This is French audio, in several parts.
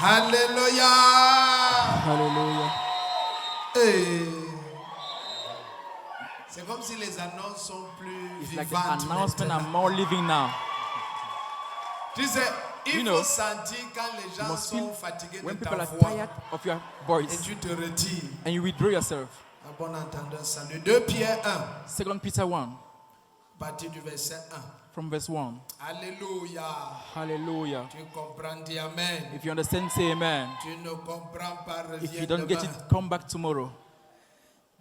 Alléluia. Hallelujah. Hey. C'est comme si les annonces sont plus It's like the vivantes announcement are maintenant. more living now. Tu sais, il You faut know, sentir quand les You gens must sont feel fatigués when de people ta are voix tired of your et voice tu te retires. and you withdraw yourself. Un bon entendeur, salut. 2 Pierre 1, 2 Peter 1 partir du verset 1. from verse 1. Alléluia. Hallelujah. Tu comprends, dis Amen. If you understand, say amen. Tu ne comprends pas, If reviens you don't get demain. it, come back tomorrow.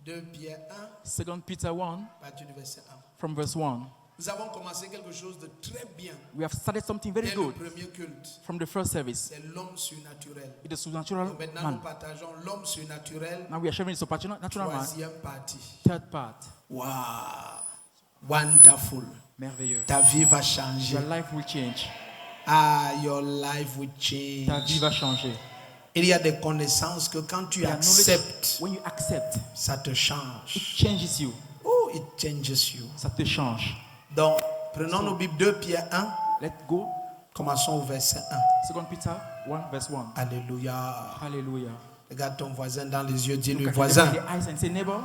2 Pierre 2 Peter 1 1, partir du verset 1. from verse 1. Nous avons commencé quelque chose de très bien We have started something very dès le good premier culte. from the first service. C'est l'homme surnaturel. It is supernatural Donc maintenant, man. nous partageons l'homme surnaturel, Now we are sharing the supernatural man. troisième partie. Third part. Wow. Wonderful. Merveilleux. Ta vie va changer. Your life will change. Ah, your life will change. Ta vie va changer. Il y a des connaissances que quand tu There are knowledge, acceptes, when you accept, ça te it change. changes you. Oh, it changes you. Ça te change. Donc, prenons nos Bibles 2 Pierre 1. Let's go. Commençons au verset 1. 2 Peter 1 verse 1. Alléluia. Hallelujah. Regarde ton voisin dans les yeux, dis-lui, Look at voisin, him in the eyes and say, neighbor,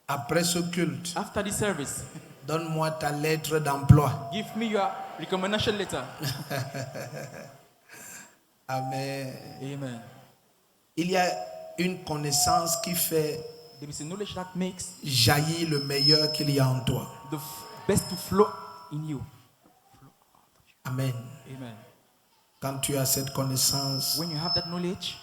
après ce culte, after this service, donne-moi ta lettre d'emploi. give me your recommendation letter. Amen. Amen. Il y a une connaissance qui fait There is a knowledge that makes jaillir le meilleur qu'il y a en toi. the best to flow in you. Amen. Amen. Quand tu as cette connaissance, When you have that knowledge,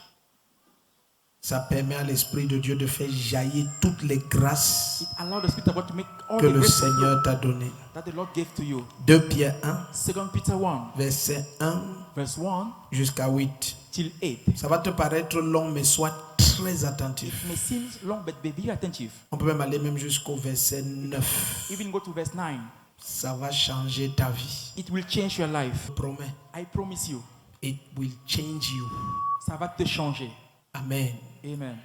ça permet à l'Esprit de Dieu de faire jaillir toutes les grâces it allows the Spirit of God to make all que the le grace Seigneur t'a données. that the Lord gave to you. 2 Pierre 1, 2 Peter 1 verset 1 verse 1 jusqu'à 8. till 8. Ça va te paraître long, mais sois très attentif. It may seem long, but be very attentive. On peut même aller même jusqu'au verset 9. Even go to verse 9. Ça va changer ta vie. It will change your life. Je promets. I promise you. It will change you. Ça va te changer. Amen. Amen.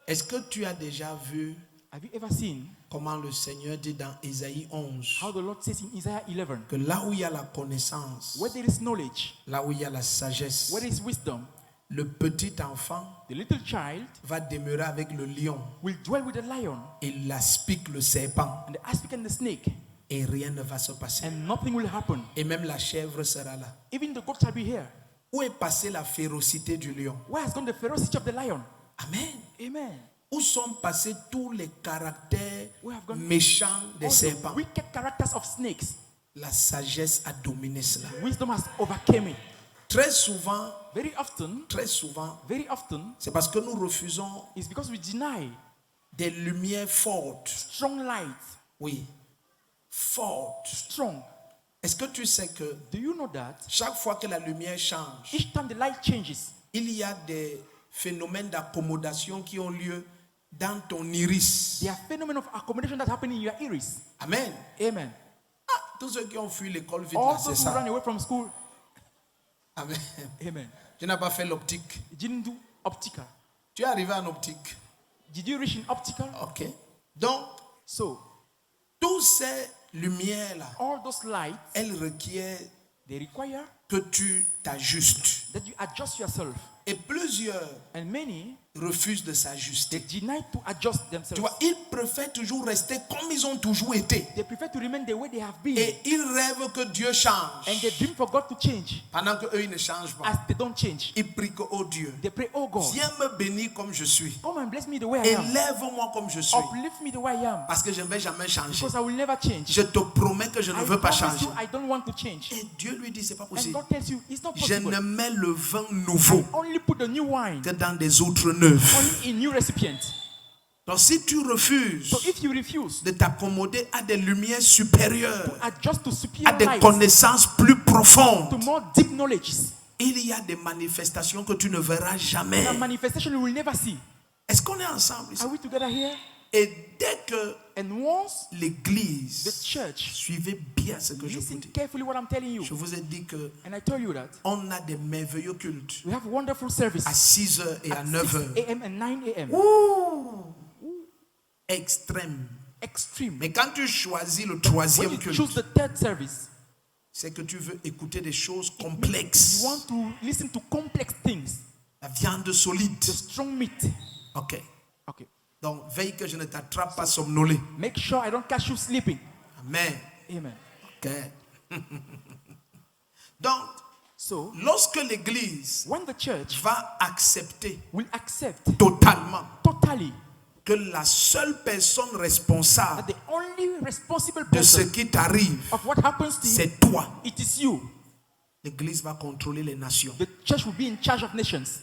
Est-ce que tu as déjà vu Have you ever seen comment le Seigneur dit dans Ésaïe 11 how the Lord says in Isaiah 11, que là où il y a la connaissance, where there is knowledge, là où il y a la sagesse, where there is wisdom, le petit enfant the little child va demeurer avec le lion will dwell with the lion et l'aspic le serpent and the aspic and the snake, et rien ne va se passer. and nothing will happen. Et même la chèvre sera là. Even the goat shall be here. Où est passée la férocité du lion? Where has gone the ferocity of the lion? Amen. Amen. Où sont passés tous les caractères We have gone méchants des all the serpents? wicked characters of snakes. La sagesse a dominé cela. Wisdom has overcome it. Très souvent, Very often, c'est parce que nous refusons it's because we deny des lumières fortes. strong light. Oui, fortes. Strong. Est-ce que tu sais que Do you know that? chaque fois que la lumière change, Each time the light changes, il y a des phénomènes d'accommodation qui ont lieu dans ton iris. there are phenomena of accommodation that happen in your iris. Amen. Amen. Ah, tous ceux qui ont fui l'école vite All là, c'est those who run ça. away from school. Amen. Amen. Tu n'as pas fait l'optique. Didn't do optical. Tu es arrivé en optique. Did you reach in optical? Ok. Donc, So, toutes ces lumières-là, all those lights, elles requièrent they require que tu t'ajustes. that you adjust yourself. Et plusieurs And many, refusent de they s'ajuster. deny to adjust Tu themselves. vois, ils préfèrent toujours rester comme ils ont toujours été. They prefer to remain the way they have been. Et ils rêvent que Dieu change. And they dream for God to change. Pendant qu'eux, ils ne changent pas. As they don't change, Ils prient que, oh Dieu, they pray, oh God, viens me bénir comme je suis. come and bless me the way I am. Élève-moi comme je suis. Uplift me the way I am. Parce que je ne vais jamais changer. Because I will never change. Je te promets que je ne I veux pas promise changer. you, I don't want to change. Et Dieu lui dit, c'est pas And possible. God tells you, it's not Je possible. ne mets le vin nouveau Only put the new wine que dans des autres neufs. only in new recipients. Donc si tu refuses So if you refuse de t'accommoder à des lumières supérieures, adjust to à superior des lights, connaissances plus to profondes, more deep knowledge, il y a des manifestations que tu ne verras jamais. a manifestation you will never see. Est-ce qu'on est ensemble ici? Are we together here? Et dès que And once the l'église, church, suivez bien ce que je vous listen dis. carefully what I'm telling you. Je vous ai dit que And I tell you that on a des merveilleux cultes we have wonderful service à 6h et à at 9h. 6 a.m. and 9 a.m. Extrême. Extreme. Mais quand tu choisis le When troisième you culte, choose the third service, c'est que tu veux écouter des choses you complexes. want to listen to complex things. de solide. the strong meat. Ok. Okay. Donc, veille que je ne t'attrape pas somnolé. Make sure I don't catch you sleeping. Amen. Amen. Ok. Donc, So, lorsque l'Église when the church va accepter will accept totalement totally que la seule personne responsable that the only responsible de ce person qui t'arrive, of what happens to you, c'est toi, it is you. l'Église va contrôler les nations. The church will be in charge of nations.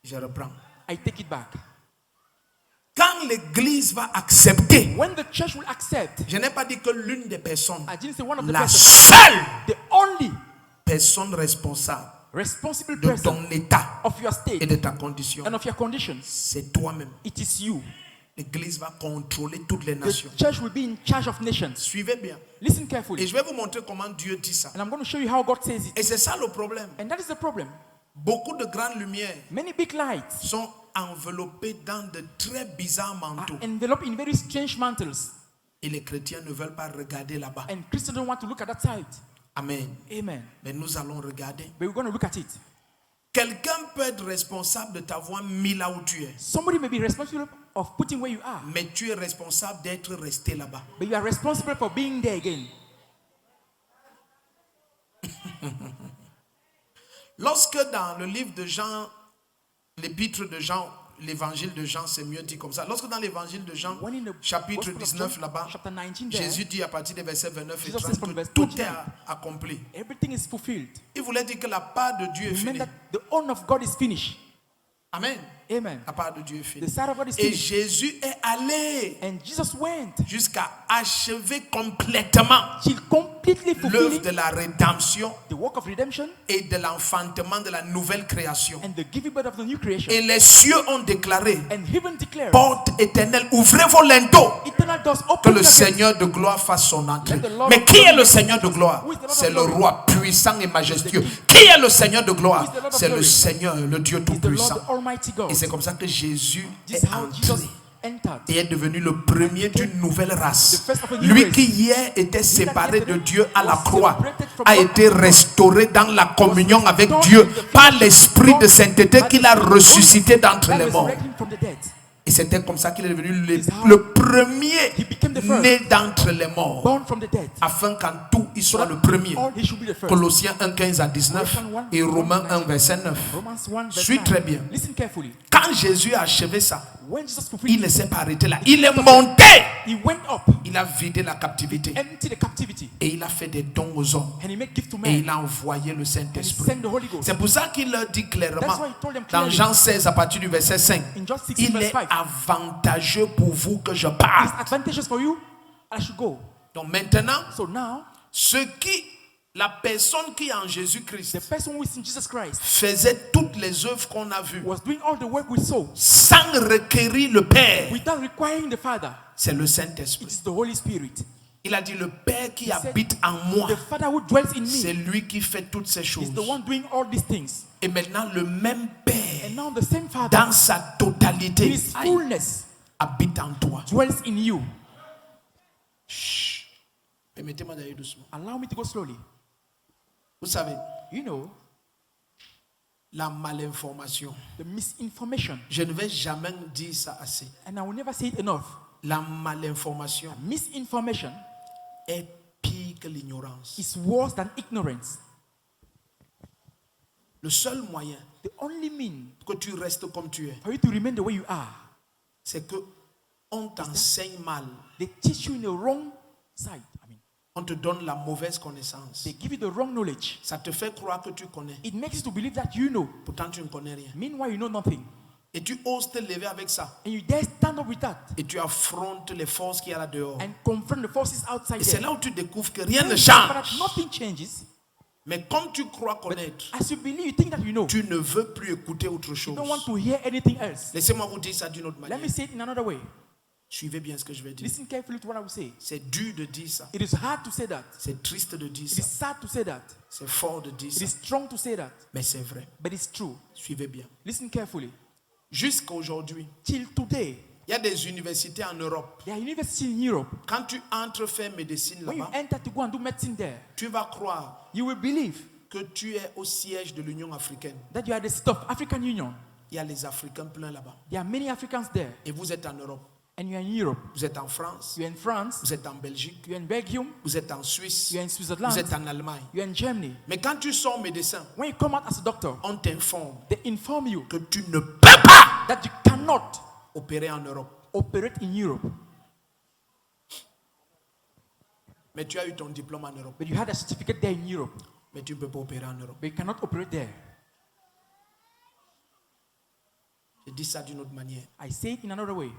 Je reprends. I take it back. Quand l'Église va accepter, When the church will accept, je n'ai pas dit que l'une des personnes, I didn't say one of the la persons, seule the only personne responsable responsible de person ton état of your et state de ta condition, and of your conditions, c'est toi-même. it is you. L'Église va contrôler toutes les The nations. church will be in charge of nations. Suivez bien. Listen Et carefully. je vais vous montrer comment Dieu dit ça. And I'm going to show you how God says it. Et c'est ça le problème. And that is the problem. Beaucoup de grandes lumières Many big lights sont enveloppées dans de très bizarres manteaux. are enveloped in very strange mantles. Et les chrétiens ne veulent pas regarder là-bas. And Christians don't want to look at that side. Amen. Amen. Mais nous allons regarder. But we're going to look at it. Quelqu'un peut être responsable de t'avoir mis là où tu es. Somebody may be responsible of putting where you are, Mais tu es responsable d'être resté là-bas. but you are responsible for being there again. Lorsque dans le livre de Jean, l'épître de Jean, l'évangile de Jean, c'est mieux dit comme ça. Lorsque dans l'évangile de Jean, When in the chapitre Gospel of 19 John, là-bas, chapter 19 there, Jésus dit à partir des versets 29 et Jesus 30 says from que verse tout 29, est accompli. everything is fulfilled. Il voulait dire que la part de Dieu est It meant finie. that the own of God is finished. Amen. Amen. La part de Dieu est The finie. side of God is Et finished. Jésus est allé And Jesus went jusqu'à achever complètement till completely l'œuvre fulfilling de la rédemption the work of redemption et de l'enfantement de la nouvelle création. and the giving birth of the new creation. Et les cieux ont déclaré: And heaven declared, porte éternelle, ouvrez vos linteaux, eternal doors que open le the gates. Seigneur de gloire fasse son entrée. Let the Lord Mais of qui est glory le come. Seigneur de gloire? Who is the Lord of C'est le glory? roi puissant et majestueux. Qui est le Seigneur de Who is gloire? the Lord of C'est le glory? Seigneur, le Dieu Is the Lord, tout-puissant. the Almighty God. Et c'est comme ça que Jésus This est is how Jesus entré entered. et est devenu le premier d'une nouvelle race. The first of a new Lui race. qui hier était séparé de Dieu à la was croix separated from a God été at the cross. restauré dans la communion avec restored Dieu in the par fellowship l'Esprit of de God, sainteté by qu'il the a Spirit of ressuscité d'entre That les morts. resurrected him from the dead. Et c'était comme ça qu'il est devenu Is how le premier he became the first. né d'entre les morts, Born from the dead. afin qu'en tout il soit le premier. All he should be the first. Colossiens 1, 15 à 19 et Romains 1, verset 9. Romans 1 verse Suis 9. très bien. Listen carefully. Quand Jésus a achevé ça, When Jesus il fulfilled ne it, s'est pas arrêté là. Il est monté. he went up, Il a vidé la captivité. emptied the captivity, Et il a fait des dons aux hommes. and he made gift to Et men. il a envoyé le And he Saint-Esprit. sent the Holy Ghost. C'est pour ça qu'il leur dit clairement, That's why he told them dans clearly, Jean 16 à partir du verset 5, in John 16 il verse est 5, avantageux pour vous que je it's parte. advantageous for you, I should go. Donc maintenant, So now, la personne qui est en Jésus-Christ the person who is in Jesus Christ faisait toutes les œuvres qu'on a vues was doing all the work we saw sans requérir le Père. without requiring the Father. C'est le It Saint-Esprit. is the Holy Spirit. Il a dit, le Père qui He said, habite en moi, The Father who dwells in c'est me lui qui fait toutes ces is choses. the one doing all these things. Et maintenant, le même Père, And now the same Father, dans sa in totalité, his fullness, habite en toi. dwells in you. Permettez-moi d'aller doucement. Allow me to go slowly. Vous savez, You know, la malinformation. the misinformation, Je ne vais jamais dire ça assez. and I will never say it enough. La malinformation Misinformation est pire que l'ignorance. is worse than ignorance. Le seul moyen The only mean que tu restes comme tu es, for you to remain the way you are, c'est que on t'enseigne mal. they teach you in the wrong side. On te donne la mauvaise connaissance. They give you the wrong knowledge. Ça te fait croire que tu connais. It makes you to believe that you know. Pourtant, tu ne connais rien. Meanwhile, you know nothing. Et tu oses te lever avec ça. And you dare stand up with that Et tu affrontes les forces qu'il y a là dehors. and confront the forces outside Et c'est there. là où tu découvres que rien ne But change. nothing changes. Mais comme tu crois connaître, As you believe, you think that you know. tu ne veux plus écouter autre You chose. don't want to hear anything else. Laissez-moi vous dire ça d'une autre Let manière. me say it in another way. Suivez bien ce que je vais dire. Listen carefully to what I will say. C'est dur de dire ça. It is hard to say that. C'est triste de dire It is ça. sad to say that. C'est fort de dire It ça. is strong to say that. Mais c'est vrai. But it's true. Suivez bien. Listen carefully. Jusqu'à aujourd'hui, Till today, il y a des universités en Europe. there are universities in Europe. Quand tu entres faire médecine When you là-bas, enter to go and do medicine there, tu vas croire you will believe que tu es au siège de l'Union africaine, that you are the seat of African Union. il y a les Africains pleins là-bas. There are many Africans there. Et vous êtes en Europe, And you are in Europe. vous êtes en France, You are in France. vous êtes en Belgique, You are in Belgium. vous êtes en Suisse, You are in vous Switzerland. êtes en Allemagne. You are in Germany. Mais quand tu sors médecin, When you come out as a doctor, on t'informe they inform you que tu ne peux pas that you cannot opérer en Europe. operate in Europe. Mais tu as eu ton diplôme en Europe. But you had a certificate there in Europe. Mais tu ne peux pas opérer en Europe. But you cannot operate there. Je dis ça d'une autre manière. I say it in another way.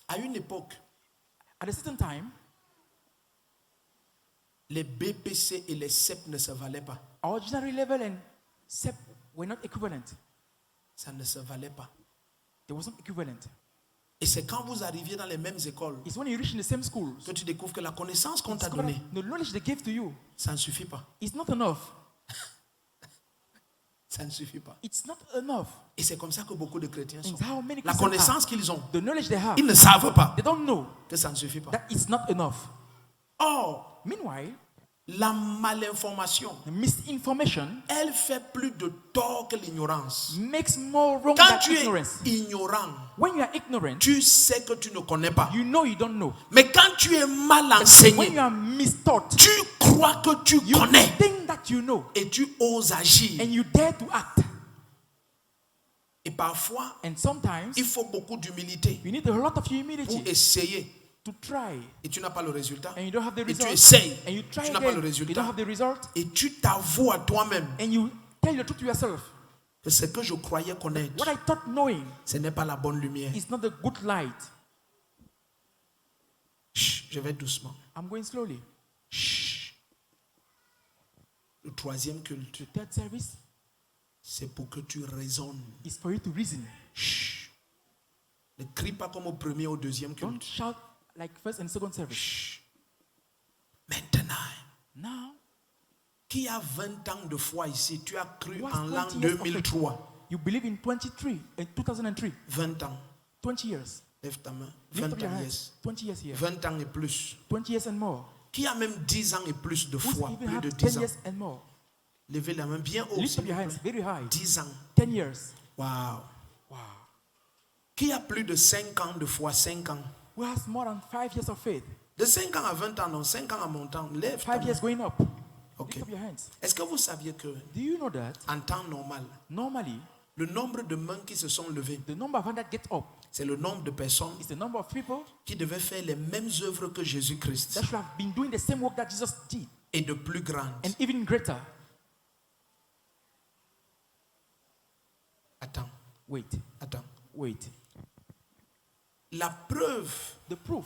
À une époque, At a certain time, les BPC et les CEP ne se valaient pas. our ordinary level and SEP were not equivalent. Ça ne se valait pas. There was not equivalent. Et c'est quand vous arriviez dans les mêmes écoles It's when you reach in the same schools, que tu découvres que la connaissance qu'on t'a discover donnée, the knowledge they gave to you ça ne suffit pas. is not enough. Ça ne suffit pas. It's not enough. Et c'est comme ça que beaucoup de chrétiens sont. It's how many La Christians connaissance are. qu'ils ont, The knowledge they have, ils ne savent pas they don't know que ça ne suffit pas. that it's not enough. Or, Meanwhile, la malinformation, the misinformation elle fait plus de tort que l'ignorance. makes more wrong Quand than tu es ignorance. ignorant, When you are ignorant, tu sais que tu ne connais pas. you know you don't know. Mais quand tu es mal When enseigné, you are mistaught, tu crois que tu you connais think that you know et tu oses agir. and you dare to act. Et parfois, And sometimes il faut beaucoup d'humilité you need a lot of pour humility essayer. to try. Et tu n'as pas le résultat. And you don't have the Et tu result. essayes. And you try Tu n'as pas le again. You don't résultat. have the result. Et tu t'avoues à toi-même And you tell the truth to yourself. que ce que je croyais connaître, What I thought knowing ce n'est pas la bonne lumière. is not the good light. Chut, je vais doucement. I'm going slowly. Chut. Le troisième culte, The third service c'est pour que tu raisonnes. is for you to reason. Chut. Ne crie pas comme au premier ou au deuxième Don't culte. shout like first and second service. Chut. Maintenant, Now, qui a 20 ans de foi ici, tu as cru who has en l'an 20 years of faith? 2003. You believe in 2003. 20 ans. 20 years. Lève ta main. Lift 20 up your ans, hands. yes. 20 years here. 20 ans et plus. 20 years and more. Qui a même 10 ans et plus de Who foi, even plus have de 10 10 ans. years and more? Levez la main bien haut, Lift s'il up vous your plaît. hands very high. 10 ans. 10 years. Wow. Wow. Qui a plus de 5 ans de foi, 5 ans? Who has more than 5 years of faith? De 5 ans à 20 ans, non, 5 ans à montant. Lève ta 5 main. years going up. Ok. Lift up your hands. Est-ce que vous saviez que, Do you know that en temps normal, normally le nombre de mains qui se sont levées, the number of hands that get up c'est le nombre de personnes is the number of people qui devaient faire les mêmes œuvres que Jésus-Christ that should have been doing the same work that Jesus did et de plus grandes. and even greater? Attends, Wait, attends. wait. La preuve The proof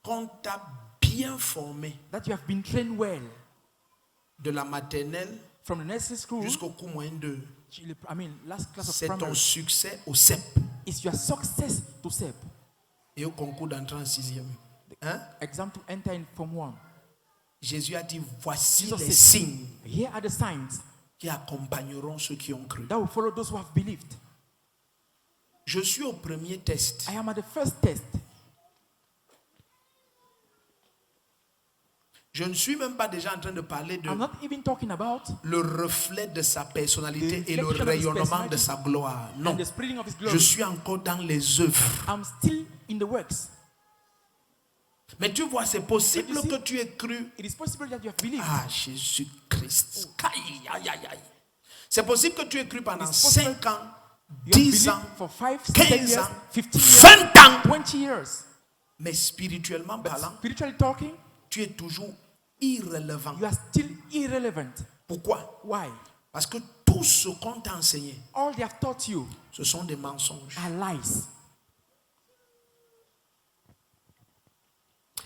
qu'on t'a bien formé that you have been trained well de la maternelle from the nursery school, jusqu'au cours moins 2, last class of c'est ton primary, succès au CEP is your success to SEP. et au concours d'entrée en 6e. Hein? Exam to enter in Form 1. Jésus a dit, voici Jesus les said, signes Here are the signs qui accompagneront ceux qui ont cru. that will follow those who have believed. Je suis au premier test. I am at the first test. Je ne suis même pas déjà en train de parler de I'm not even talking about le reflet de sa personnalité The et le reflection of his rayonnement de personality sa gloire. Non, and the spreading of His je glory. suis encore dans les œuvres. I'm still in the works. Mais tu vois, c'est possible But you see, que tu aies cru It is possible that you have believed. à Jésus-Christ. Aïe, aïe, aïe, aïe. C'est possible que tu aies cru pendant It's possible 5 ans, You have 10 ans, believed for 5, 10 15 years, ans, 15 years, 20 ans. 20 years. Mais spirituellement But parlant, spiritually talking, tu es toujours irrelevant. you are still irrelevant. Pourquoi? Why? Parce que tout ce qu'on t'a enseigné, All they have taught you ce sont des mensonges. are lies.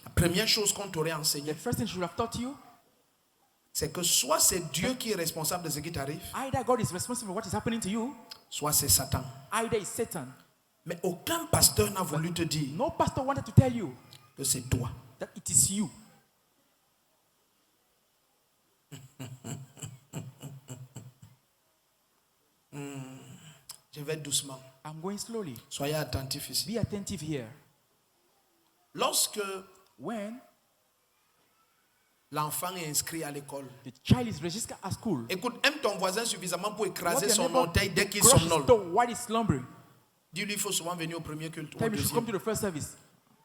La première chose qu'on t'aurait The enseigné, first thing she would have taught you, c'est que soit c'est Dieu qui est responsable de ce qui t'arrive, either God is responsible for what is happening to you, soit c'est Satan. either it's Satan. Mais aucun pasteur n'a voulu te dire No pastor wanted to tell you que c'est toi. that it is you. Je vais doucement. I'm going slowly. Soyez attentifs ici. Be attentive here. Lorsque When l'enfant est inscrit à l'école. The child is registered at school. Écoute, aime ton voisin suffisamment pour What écraser your son neighbor orteil dès qu'il crushes somnole. the while he's slumbering. Dis-lui, il faut souvent venir au premier culte. Au Tell me you should come deuxième. to the first service.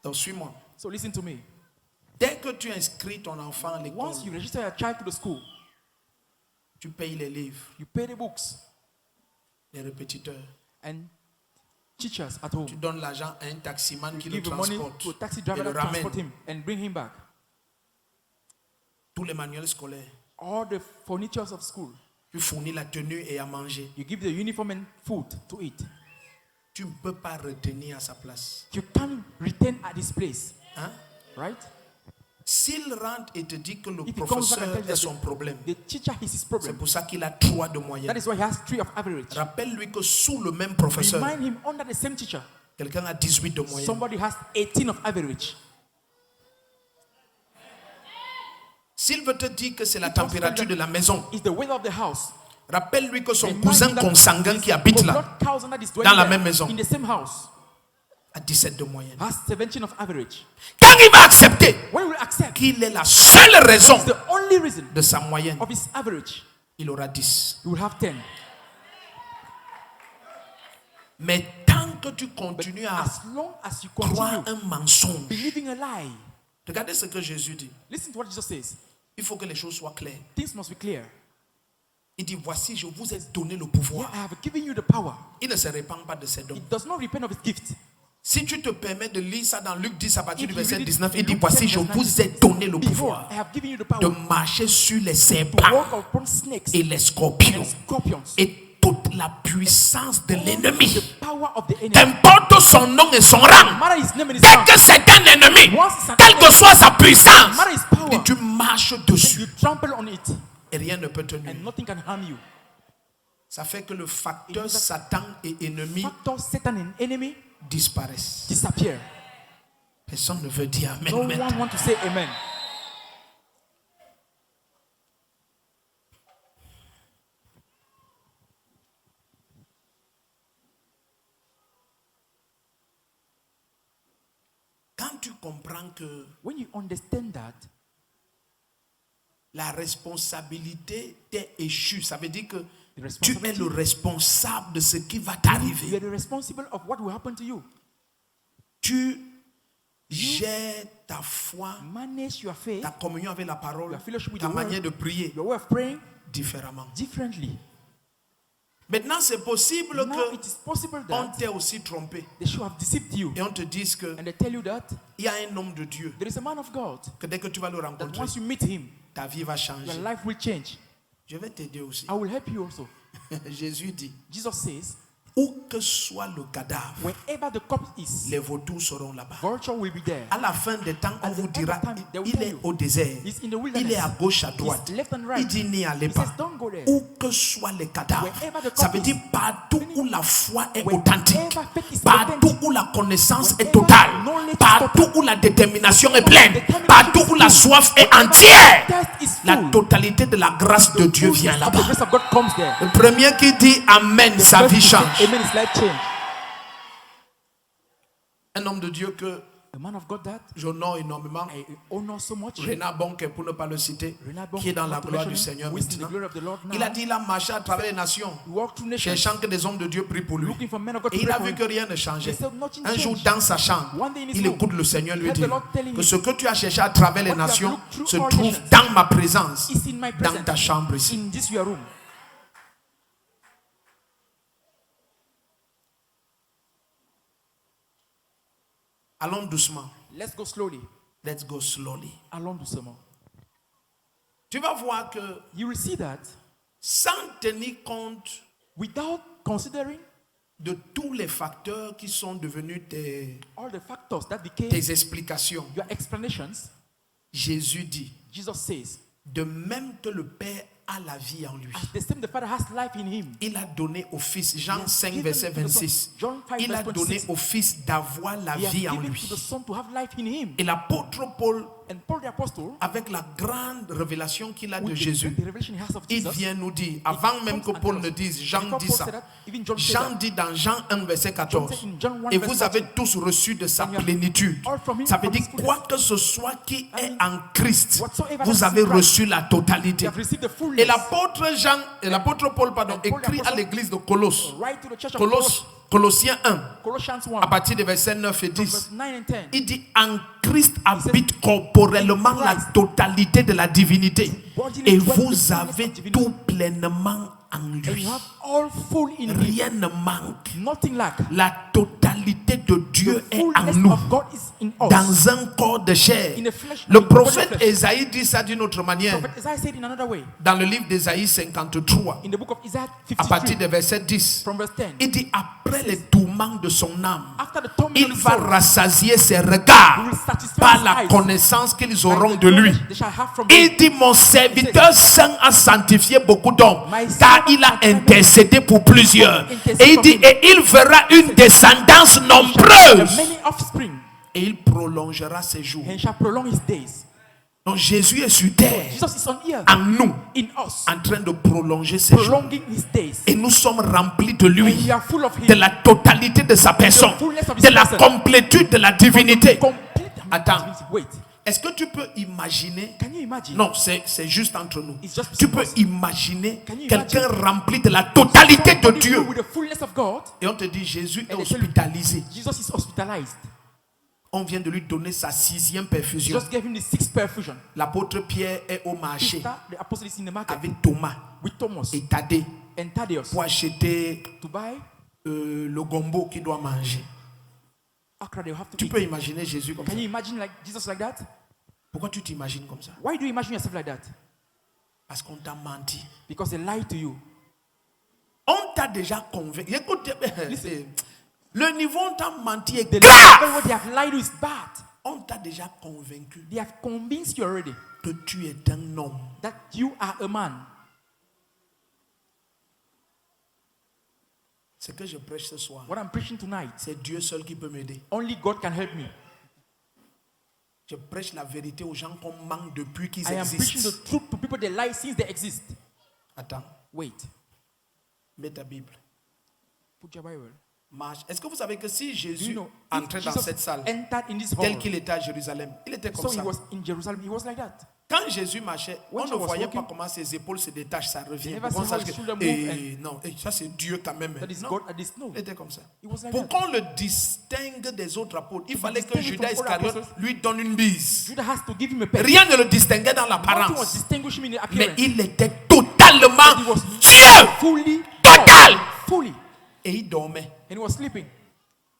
Donc, suis-moi. So listen to me. Dès que tu inscris ton enfant à l'école, Once you register your child to the school, tu payes les livres, you pay the books les répétiteurs. and teachers at home. Tu donnes l'argent à un taximan qui le Give the money transporte to a taxi et driver le that transport ramène. him and bring him back. Tous les manuels scolaires. All the furnitures of school. Tu fournis la tenue et à manger. You give the uniform and food to eat. Tu ne peux pas retenir à sa place. You can't retain at this place, Hein? right? S'il rentre et te dit que le If he comes back and professeur tells you est son that problème, the teacher is his c'est problem. pour ça qu'il a 3 de That moyenne. is why he has 3 of average. Rappelle-lui que sous le même professeur, Remind him under the same teacher, quelqu'un a 18 de moyenne. somebody has 18 of average. S'il veut te dire que c'est la température de la maison, It's the weather of the house. rappelle-lui que son Remind cousin him that consanguin his qui habite là blood cousin that is dwelling dans la there même maison. in the same house a 17 de moyenne. has 17 of average. Quand il va accepter When we accept, qu'il est la seule raison it's the only reason de sa moyenne, of his average, il aura 10. you will have 10. Mais tant que tu continues à As long as you croire continue un mensonge, believing a lie, regardez ce que Jésus dit. listen to what Jesus says. Il faut que les choses soient claires. Things must be clear. Il dit, voici, je vous ai donné le Yeah, pouvoir. I have given you the power. Il ne se répand pas de ses dons. It does not repent of its gift. Si tu te permets de lire ça dans Luc 10 à partir If du you verset read it 19, in il dit, Luke voici, 10, je verse vous 19, ai donné le Behold, pouvoir I have given you the de power marcher sur les to serpents walk upon snakes et les scorpions and scorpions. et toute la puissance de l'ennemi. The power of the enemy. Qu'importe son nom et son No rang, matter his name and his dès rank, que c'est un ennemi, once it's an quelle que enemy, soit sa puissance, no matter his power, et tu marches you dessus trample on it et rien ne peut te nuire. and nothing can harm you. Ça fait que le facteur Satan et ennemi Factor Satan and enemy disparaissent. disappear. Personne ne veut dire Amen. No maintenant. one want to say amen. Quand tu comprends que When you understand that la responsabilité t'est échue, ça veut dire que the tu es le responsibility, responsable de ce qui va you are t'arriver. the responsible of what will happen to you. Tu gères ta foi, Manage your faith, ta communion avec la parole, your fellowship with ta the word, manière de prier your way of praying différemment. differently. Maintenant, c'est possible Now que it is possible on that t'ait aussi trompé they should have deceived you et on te dise que and they tell you that il y a un homme de Dieu there is a man of God que dès que tu vas le that rencontrer, once you meet him, ta vie va your changer. life will change. Je vais t'aider aussi. I will help you also. Jésus dit, Jesus says, où que soit le cadavre, wherever the corpse is, les vautours seront là-bas. vulture will be there. À la fin des temps, on At the vous end dira, of time, they will il tell est you, au désert, He's in the il est à wilderness. gauche, à droite. He's left and Il right. dit, n'y allez He pas. says, don't go there. Où que soient les cadavres, Wherever the ça veut corpse dire is, partout où la foi est wherever authentique, faith is partout authentic, où la connaissance est wherever totale, knowledge is partout total, où la détermination est wherever pleine, determination partout is où la full, soif est wherever entière, thirst is la full, totalité de la grâce de Dieu fullness vient of là-bas. the grace of God comes there. Le premier qui dit Amen, The sa first vie to say change. amen, his life change. Un homme de Dieu que A man of God that j'honore énormément, I honor so much. Renard Bonke, pour ne pas le citer, Renard Bonke, qui est dans la not to gloire du mention him, Seigneur who is in the maintenant. glory of the Lord now. Il a dit, il a marché à travers les nations, He walked through nations, cherchant que des hommes de Dieu prient pour lui. looking for men of God to Et il pray a for vu him. que rien ne changeait. He said nothing Un jour, changed. dans sa chambre, One day in his il room, écoute le Seigneur lui heard the dire Lord telling que him, ce que tu as cherché à travers les what you have nations looked through se all trouve nations dans ma présence, is in my dans ta presence, chambre ici. in this your room. Allons doucement. Let's go slowly. Let's go slowly. Allons doucement. Tu vas voir que You will see that sans tenir compte without considering de tous les facteurs qui sont devenus all the factors that became tes explications, your explanations, Jésus dit, Jesus says, de même que le Père a la vie en lui, as the same the Father has life in him, il a donné au Fils, Jean He has 5, given verset to the Son- 26, John 5, il a verse donné 26, au Fils d'avoir la he has vie en given lui. to the Son to have life in him. Et l'apôtre Paul And Paul the apostle, avec la grande révélation qu'il a de with Jésus, the revelation he has of il Jesus, vient nous dire, avant même que Paul ne dise, Jean before dit Paul ça. said that, even John said Jean that. dit dans Jean 1, verset 14, John said in John 1 et verse vous avez 14, tous reçu de sa and you have plénitude. all from him, Ça veut from dire, his fullness. quoi que ce soit qui est mean, en Christ, whatsoever vous that avez is in Christ, reçu la you totalité. have received the fullness. Et l'apôtre Paul, pardon, And Paul écrit à the apostle, l'église de Colosse, Right to the church of Colossiens 1, Colossians 1, à partir des versets 9 et from 10. verse 9 and 10. Il dit, en Christ habite corporellement la totalité de la divinité. Et vous avez tout pleinement en And lui. you have all full in him. Rien ne manque. Nothing lack. La totalité de Dieu The est en fullness nous, of God is in us. dans un corps de chair. In the flesh, Le in the body of prophète flesh. Ésaïe dit ça d'une autre manière. Prophet Isaiah said in another way, Dans le livre d'Ésaïe 53, in the book of Isaiah à partir 53, du verset 10, from verse 10, il dit, après les tourments de son âme, after the torment il of his va soul, rassasier ses regards he will satisfy par his la eyes connaissance qu'ils by auront the de lui. knowledge they shall have from Il him. dit, mon serviteur saint a sanctifié beaucoup d'hommes, My car il a servant intercédé pour plusieurs. intercede Et il for dit, him. et il fera une descendance And nombreuse. many offspring, Et il prolongera ses jours. and shall prolong his days. Donc Jésus est sur terre, Jesus is on earth, en nous, in us, en train de prolonger ses jours. prolonging his days. Et nous sommes remplis de And lui, we are full of him. de la totalité de sa personne, fullness of his de la person. complétude de la divinité. Complete. Attends. Wait, Est-ce que tu peux imaginer? can you imagine? Non, c'est juste entre nous. It's just Tu peux between us. imaginer Can you quelqu'un imagine? rempli de la totalité de Somebody Dieu. with the fullness of God, Et on te dit, Jésus est And they tell you- hospitalisé. Jesus is hospitalized. On vient de lui donner sa 6e perfusion. Just gave him the 6th perfusion. L'apôtre Pierre est au marché Peter, the apostle, is in the market avec Thomas with Thomas et Thaddée and Thaddeus pour acheter to buy le gombo qu'il doit manger. okra. They have to Tu eat. peux imaginer Jésus comme ça. Can you imagine like Jesus like that? Pourquoi tu t'imagines comme ça? Why do you imagine yourself like that? Parce qu'on t'a menti. Because they lied to you. On t'a déjà convaincu. Écoute, le niveau on t'a menti est The grave. level what they have lied to is bad. On t'a déjà convaincu They have convinced you already que tu es un homme. that you are a man. Ce que je prêche ce soir, What I'm preaching tonight, c'est Dieu seul qui peut m'aider. only God can help me. Je prêche la vérité aux gens qu'on manque depuis qu'ils I am preaching existent. the truth to people that lie since they exist. Attends, Wait, mets ta Bible. put your Bible. Marche. Est-ce que vous savez que si Do you Jésus know, entrait if dans Jesus cette salle, entered in this tel hall, qu'il était à Jérusalem, il était comme so he ça. was in Jerusalem, he was like that. Quand Jésus marchait, When on ne Jesus was voyait walking, pas comment ses épaules se détachent, ça revient. never On see sache how his que- shoulder move non, ça c'est Dieu quand même. That is Non, God at this no. il était comme ça. He was like Pour that. qu'on le distingue des autres apôtres, il fallait que distinguish Judas from other Iscariote apostles. lui donne une bise. Judah has to give him a pen. Rien ne le distinguait dans Nothing was l'apparence, distinguishing in the mais appearance. il était totalement He was Dieu. fully Total. God, fully. Et il dormait, And he was sleeping.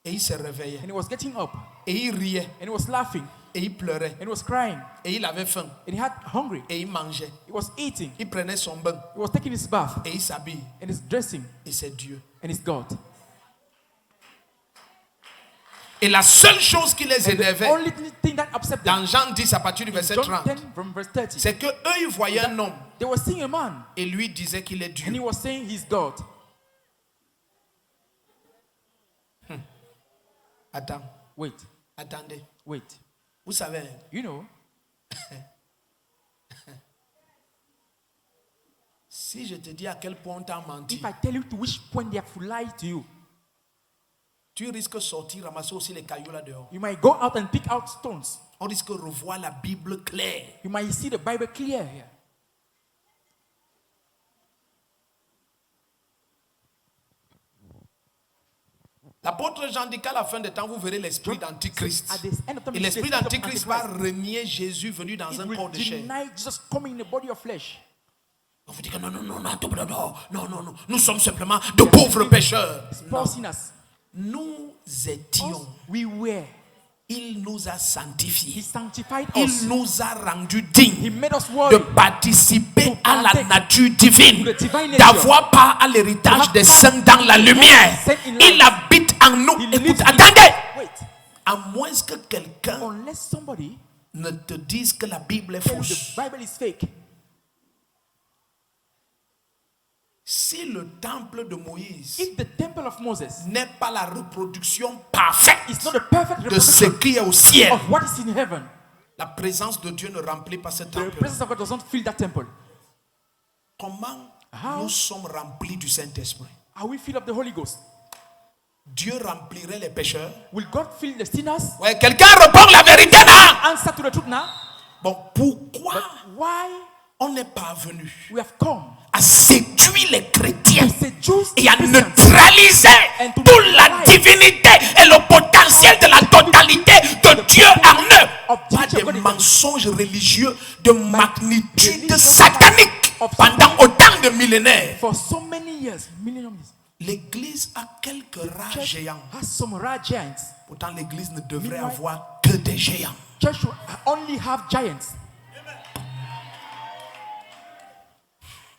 et il se réveillait, And he was getting up. et il riait, And he was laughing. et il pleurait, And he was crying. et il avait faim, And he had hungry. et il mangeait. He was eating. Il prenait son bain, He was taking his bath. et il s'habille, And he's dressing. et c'est Dieu. And it's God. Et la seule chose qui les And the énervait, only thing that upset them, dans Jean 10 à partir du verset John 30, 10 from verse 30, c'est que eux ils voyaient un homme they were seeing a man. et lui disaient qu'il est And he Dieu. was saying he's God. Attends, Wait, attendez. wait. Vous savez, You know, si je te dis à quel point on t'a menti, if I tell you to which point they have lied to you, tu risques de sortir, ramasser aussi les cailloux là dehors. you might go out and pick out stones. On risque de revoir la Bible claire. You might see the Bible clear here. L'apôtre Jean dit qu'à la fin des temps, vous verrez l'esprit d'Antichrist. At the end of time, Et l'esprit d'Antichrist va renier Jésus venu dans it un will corps de chair. deny Jesus coming in the body of flesh. On vous dit que non, nous sommes simplement de pauvres pécheurs. It's Non. poor sinners. Nous étions, We were. il nous a He sanctifiés. sanctified Il us. nous a rendus He dignes made us de worthy participer à la partake nature divine, to the divine nature. d'avoir part à l'héritage des saints dans la lumière. Set in light. Il habite en nous. He Écoute, lives in- attendez. Wait. À moins que quelqu'un Unless somebody ne te dise que la Bible est tell you fausse. the Bible is fake. Si le temple de Moïse If the temple of Moses n'est pas la reproduction parfaite is not a perfect de ce reproduction qui est au ciel, of what is in heaven, La présence de Dieu ne remplit pas ce The temple. presence of God does not fill that temple. Comment How? nous sommes remplis du Saint-Esprit? Are we filled of the Holy Ghost? Dieu remplirait les pécheurs? Will God fill the sinners? Ouais, quelqu'un répond la vérité là. Answer to the truth now. Bon, pourquoi But why on n'est pas venu we have come à séduire les chrétiens to seduce et à Christians neutraliser and to toute la neutralize divinité et le potentiel de la totalité de Dieu en eux? of Pas Jesus des God mensonges religieux de magnitude religion satanique of pendant autant de millénaires. for so many years, millions. L'église a quelques rats Church géants. has some rare giants. Pourtant, l'église ne devrait Meanwhile, avoir que des géants. Church should only have giants.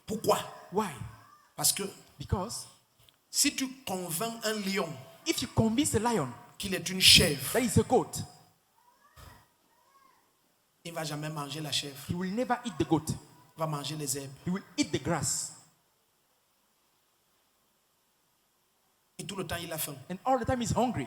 Pourquoi? Why? Parce que Because si tu convaincs un lion if you convince a lion qu'il est une chèvre, that is a goat, il ne va jamais manger la chèvre. he will never eat the goat. Il va manger les herbes. He will eat the grass. Et tout le temps, il a faim. And all the time he's hungry.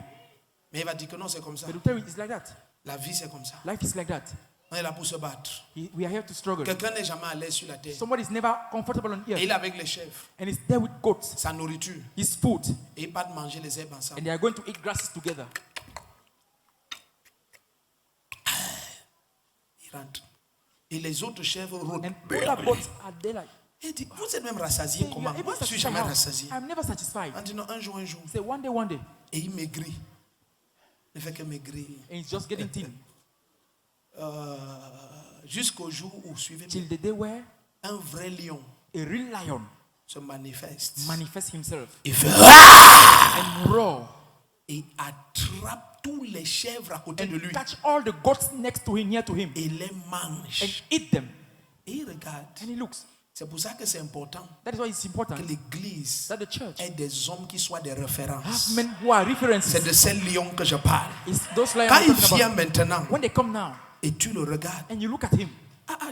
Mais il va dire que non, c'est comme ça. But to tell you it's like that. La vie, c'est comme ça. Life is like that. On est là pour se battre. We are here to struggle. Quelqu'un n'est jamais à l'aise sur la terre. Somebody is never comfortable on Et earth. il est avec les chèvres, And he's there with goats, sa nourriture. his food. Et il part manger les herbes And ensemble. they are going to eat grasses together. Il rentre. Et les autres chèvres rôdent. And other goats are there like, Et il dit, vous êtes même rassasié "Hey, you comment? are able Moi, to je ne suis satisfy jamais how? rassasié. I'm never satisfied. On dit non, un jour. Say one day. Et il maigrit. Il ne fait que maigrir. And he's just getting thin. Jusqu'au jour où, suivez Till the day where un vrai lion a real lion se manifeste. manifests himself Il fait ah! and roar Et attrape tous les chèvres à côté de and lui catch all the goats next to him, near to him, et les and mange. eat them. Et il regarde. And he looks. C'est pour ça que c'est important That is why it's que important l'église that the church ait des hommes qui soient des have références. men who are C'est references. de ces lions que je parle. It's those lions Quand I'm il talking vient about. maintenant When they come now et tu le regardes, and you look at him,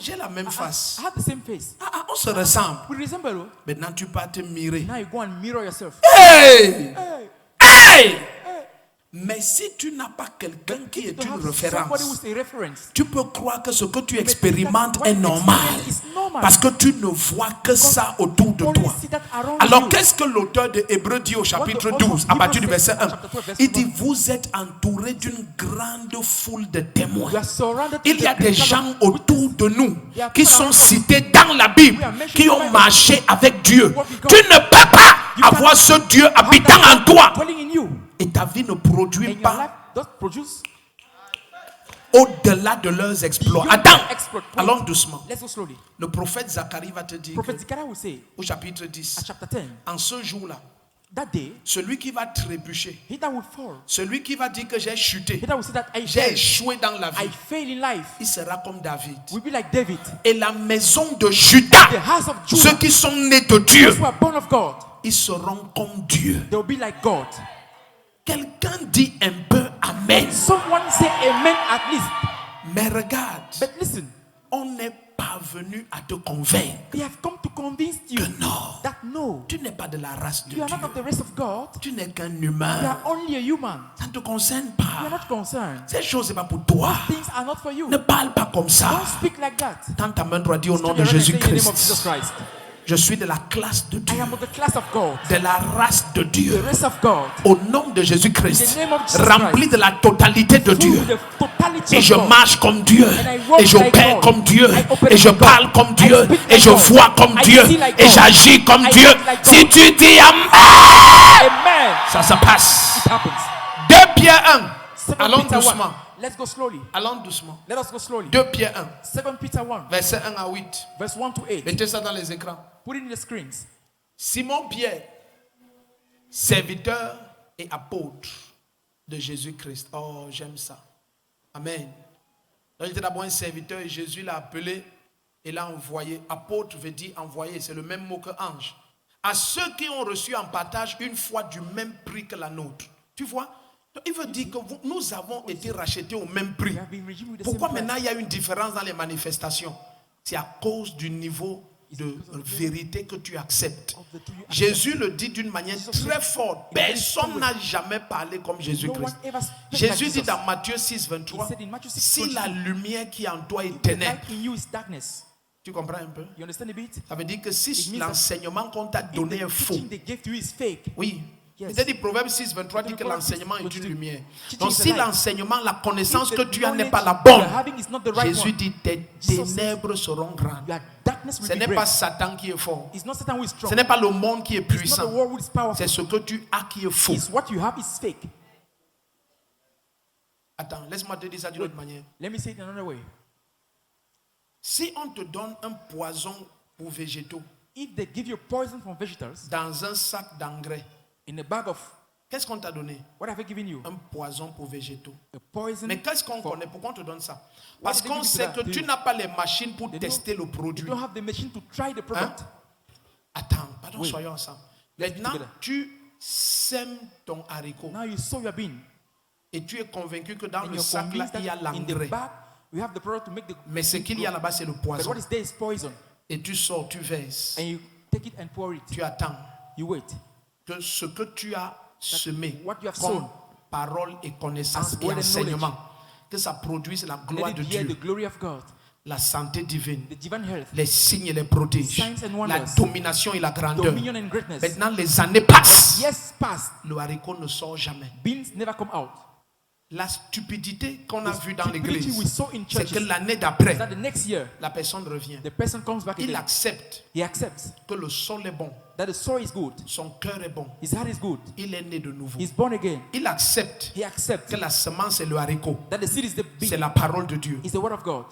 j'ai la même face. I have the same face. On se ressemble. We resemble. Oh. Maintenant, tu peux te mirer. Now you go and mirror yourself. Hey! Hey, Hey! Mais si tu n'as pas quelqu'un qui if you est don't une have somebody référence, who's a reference, tu peux croire que ce que tu you may think that expérimentes what est you normal. experience is normal. Parce que tu ne vois que ça autour de Only toi. see that around Alors, you. qu'est-ce que l'auteur de Hébreux dit au chapitre What the author 12, of à partir du Hebrews verset says 1? in chapter 12, verse Il dit, 1. vous êtes entourés d'une grande foule de témoins. We are surrounded Il y a with the des great gens number of autour de nous There are qui people sont around us cités dans la Bible, who are mentioned qui in the ont Bible. marché avec Dieu. What we got. Tu ne peux pas You avoir cannot ce Dieu have habitant that en toi dwelling in you. et ta vie ne produit And your life pas does produce. au-delà de leurs exploits. Beyond Attends, their exploit. allons doucement. Let's go slowly. Le prophète Zacharie va te dire Prophet que, Zechariah will say au chapitre 10, at chapter 10, en ce jour-là, that day, celui qui va trébucher, he that will fall, celui qui va dire que j'ai chuté, he that will say that j'ai I échoué dans la vie, fail in life, il sera comme David. will be like David. Et la maison de Judas, The house of ceux Judah, qui sont nés de Dieu, those who are born of God, ils seront comme Dieu. they will be like God. Quelqu'un dit un peu Amen. Someone say amen at least. Mais regarde, But listen, on n'est pas venu à te convaincre they have come to convince you que non, that no, tu n'es pas de la race de you are not of Dieu. the race of God. Tu n'es qu'un You humain. are only a human. Ça ne te concerne You are pas. not concerned. Ces choses, c'est pas pour toi. Things are not for you. Ne parle pas comme ça. Don't speak like that. Tends ta main droite, dis au nom Stretch de your right and say in the name of Jesus Jésus-Christ. Christ. Je suis de la classe de I Dieu, am of the class of God, de la race de the Dieu. race of God, Au nom de In Jésus-Christ, the name of Jesus rempli Christ. de la totalité de Dieu. through the totality Et of je God. marche comme Dieu, And I walk et je like paie God. comme Dieu, I operate et je like God. parle comme I Dieu, speak et like je God. vois comme I Dieu, see like et God. j'agis comme I Dieu. act like Si God. tu dis Amen, Amen. ça se passe. It happens. 2 Pierre 1. 2 Allons Peter 1. doucement. Let's go slowly. Allons doucement. Let us go slowly. 2 Pierre 1, 2 Peter 1, verset 1 à 8. verse 1 to 8. Mettez ça dans les écrans. Put it in the screens. Simon Pierre, serviteur et apôtre de Jésus-Christ. Oh, j'aime ça. Amen. Donc, il était d'abord un serviteur et Jésus l'a appelé et l'a envoyé. Apôtre veut dire envoyé, c'est le même mot que ange. À ceux qui ont reçu en partage une foi du même prix que la nôtre. Tu vois? Donc, il veut dire que nous avons été rachetés au même prix. We have been redeemed with the Pourquoi same price. maintenant il y a une différence dans les manifestations? C'est à cause du niveau de vérité que tu acceptes. of the truth you accept. Jésus le dit d'une manière très forte. Personne n'a jamais parlé comme Jésus-Christ. Jésus dit dans Matthieu 6, 23, He said in Matthew 6, si la lumière qui est en toi est the ténèbres, light in you is darkness. tu comprends un peu? You understand a bit? Ça veut dire que It si means that l'enseignement qu'on t'a If donné est the faux, teaching they gave to you is fake. oui. Yes. Il t'a dit Proverbe 6, 23 dit que Proverbs l'enseignement 6, est une 22. lumière. Teaching Donc is si a light. l'enseignement, la connaissance If que the tu as n'est knowledge pas la you're bonne, having is not the right Jésus one, dit tes Jesus ténèbres seront grandes. your darkness will Ce be n'est pas great. Satan qui est fort. It's not Satan who is strong. Ce n'est pas le monde qui est It's not puissant. the world who is powerful. C'est ce que tu as qui est faux. It's what you have is fake. Attends, laisse-moi te dire ça d'une autre manière. Let me say it another way. Si on te donne un poison pour végétaux If they give you poison from vegetables dans un sac d'engrais, in a bag of, qu'est-ce qu'on t'a donné? what have I given you? Un poison pour végétaux. A poison. Mais qu'est-ce qu'on for- connaît? Pourquoi on te donne ça? Parce did they qu'on give you sait that? que tu n'as pas les machines pour They tester le You produit. don't have the machine to try the product. Attends, pardon, Oui. soyons ensemble. Let's be Maintenant, together. tu sèmes ton haricot Now you sow your bean. et tu es convaincu que dans And le you're sac là, convinced that il y a in the l'engrais. bag we have the product to make the. Mais ce qu'il y a là-bas, c'est le But poison. what is there is poison. Et tu sors, tu verses, And you take it and pour it. tu attends You wait. que ce que tu as semé what you have comme sown parole et connaissance as et word and enseignement, que ça produise la And gloire let de it bear the Dieu, glory of God, la santé divine, the divine health, les signes et les prodiges, Signs and la wonders. domination et la grandeur. dominion and greatness. Maintenant, les années passent. Yes, past. Le haricot ne sort jamais. Beans never come out. La stupidité qu'on a The vue dans stupidity we l'église, saw in c'est que churches l'année is d'après, that the next year la personne revient. the person comes back Il again. accepte He accepts que le sol est bon, that the soil is good, son cœur est bon, his heart is good, il est né de nouveau. he's born again. Il accepte He accepts que la semence est le haricot, that the seed is the c'est bean, la parole de Dieu. is the word of God.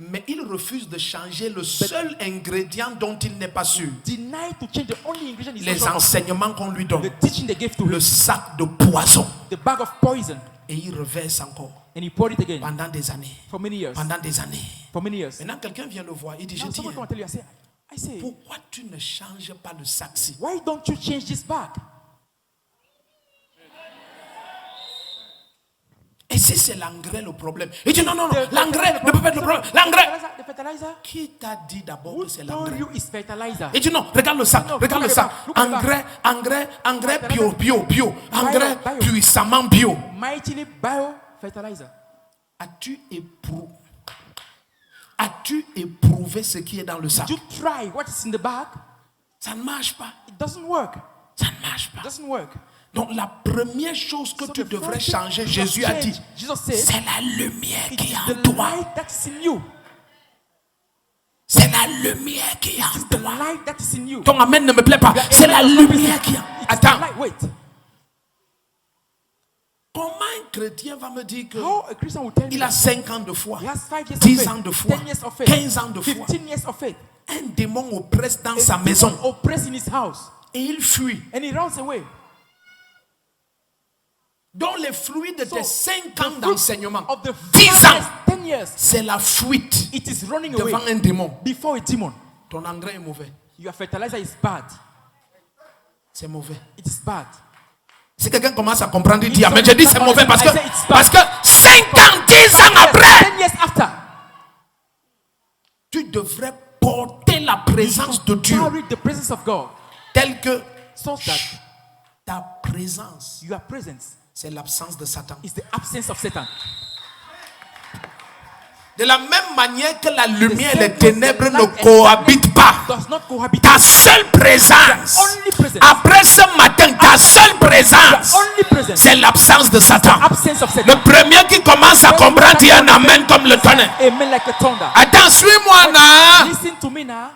Mais il refuse de changer le seul ingrédient dont il n'est pas sûr. Deny to change the only ingredient is Les not sure of. enseignements qu'on lui donne, The teaching they gave to le him, sac de poison. the bag of poison, Et il reverse encore and he poured it again pendant des années. for many years. Pendant des années. For many years. Maintenant, quelqu'un vient le voir. Il dit, je Now dis, someone come and tell you, I say, pourquoi tu ne changes pas le sac-ci? why don't you change this bag? Et si c'est l'engrais le problème? Il dit, non, non, non, l'engrais ne peut pas être le problème. L'engrais. The fertilizer? Qui t'a dit d'abord Who que c'est told l'engrais? you is fertilizer? Il dit, non, regarde le sac, No, regarde le look sac. at the back, Engrais bio. Engrais bio. puissamment bio. Mightily bio fertilizer. As-tu éprouvé ce qui est dans le sac? Did you try what is in the bag? Ça ne marche pas. It doesn't work. Ça ne marche It pas. doesn't work. Donc la première chose que So tu the devrais first thing changer, you Jésus must a dit, change, Jesus said, c'est la lumière it qui is est en the toi. light that is in you. C'est la lumière qui est en The toi. light that is in you. Ton amen ne me plaît pas. C'est la lumière qui est en toi. It's the Attends, light. Wait. comment un chrétien va me dire que How a Christian will tell you il a that 5 ans de foi, he has 5 years 10 of ans faith, de foi, 10 years of faith, 15 ans de foi. 15 years of faith. Un démon oppresse dans A sa demon maison oppressed in his house, et il fuit. and he runs away. Dont les fruits de So, tes 5 the ans fruit d'enseignement, of the 10 first ans, 10 years, c'est la fuite it is running devant away un démon. before a demon. Ton engrais est mauvais. Your fertilizer is bad. C'est mauvais. It is bad. Si quelqu'un commence à comprendre, il dit If Amen. Je dis c'est someone mauvais parce I say it's bad. que 5 ans, 10 ans après, 10 years after, tu devrais porter la présence de Dieu carry the presence of God, telle que so that ta présence, your presence c'est l'absence de Satan. is the absence of Satan. De la même manière que la lumière et same les way ténèbres the ne light and cohabitent pas, Does not cohabit. ta seule présence, Only presence. après ce matin, ta seule présence, Only presence. c'est l'absence de Satan. Absence of Le Satan. premier qui commence à comprendre, dit un amen comme le tonnerre. Amen like a thunder. Attends, suis-moi là. Listen to me now.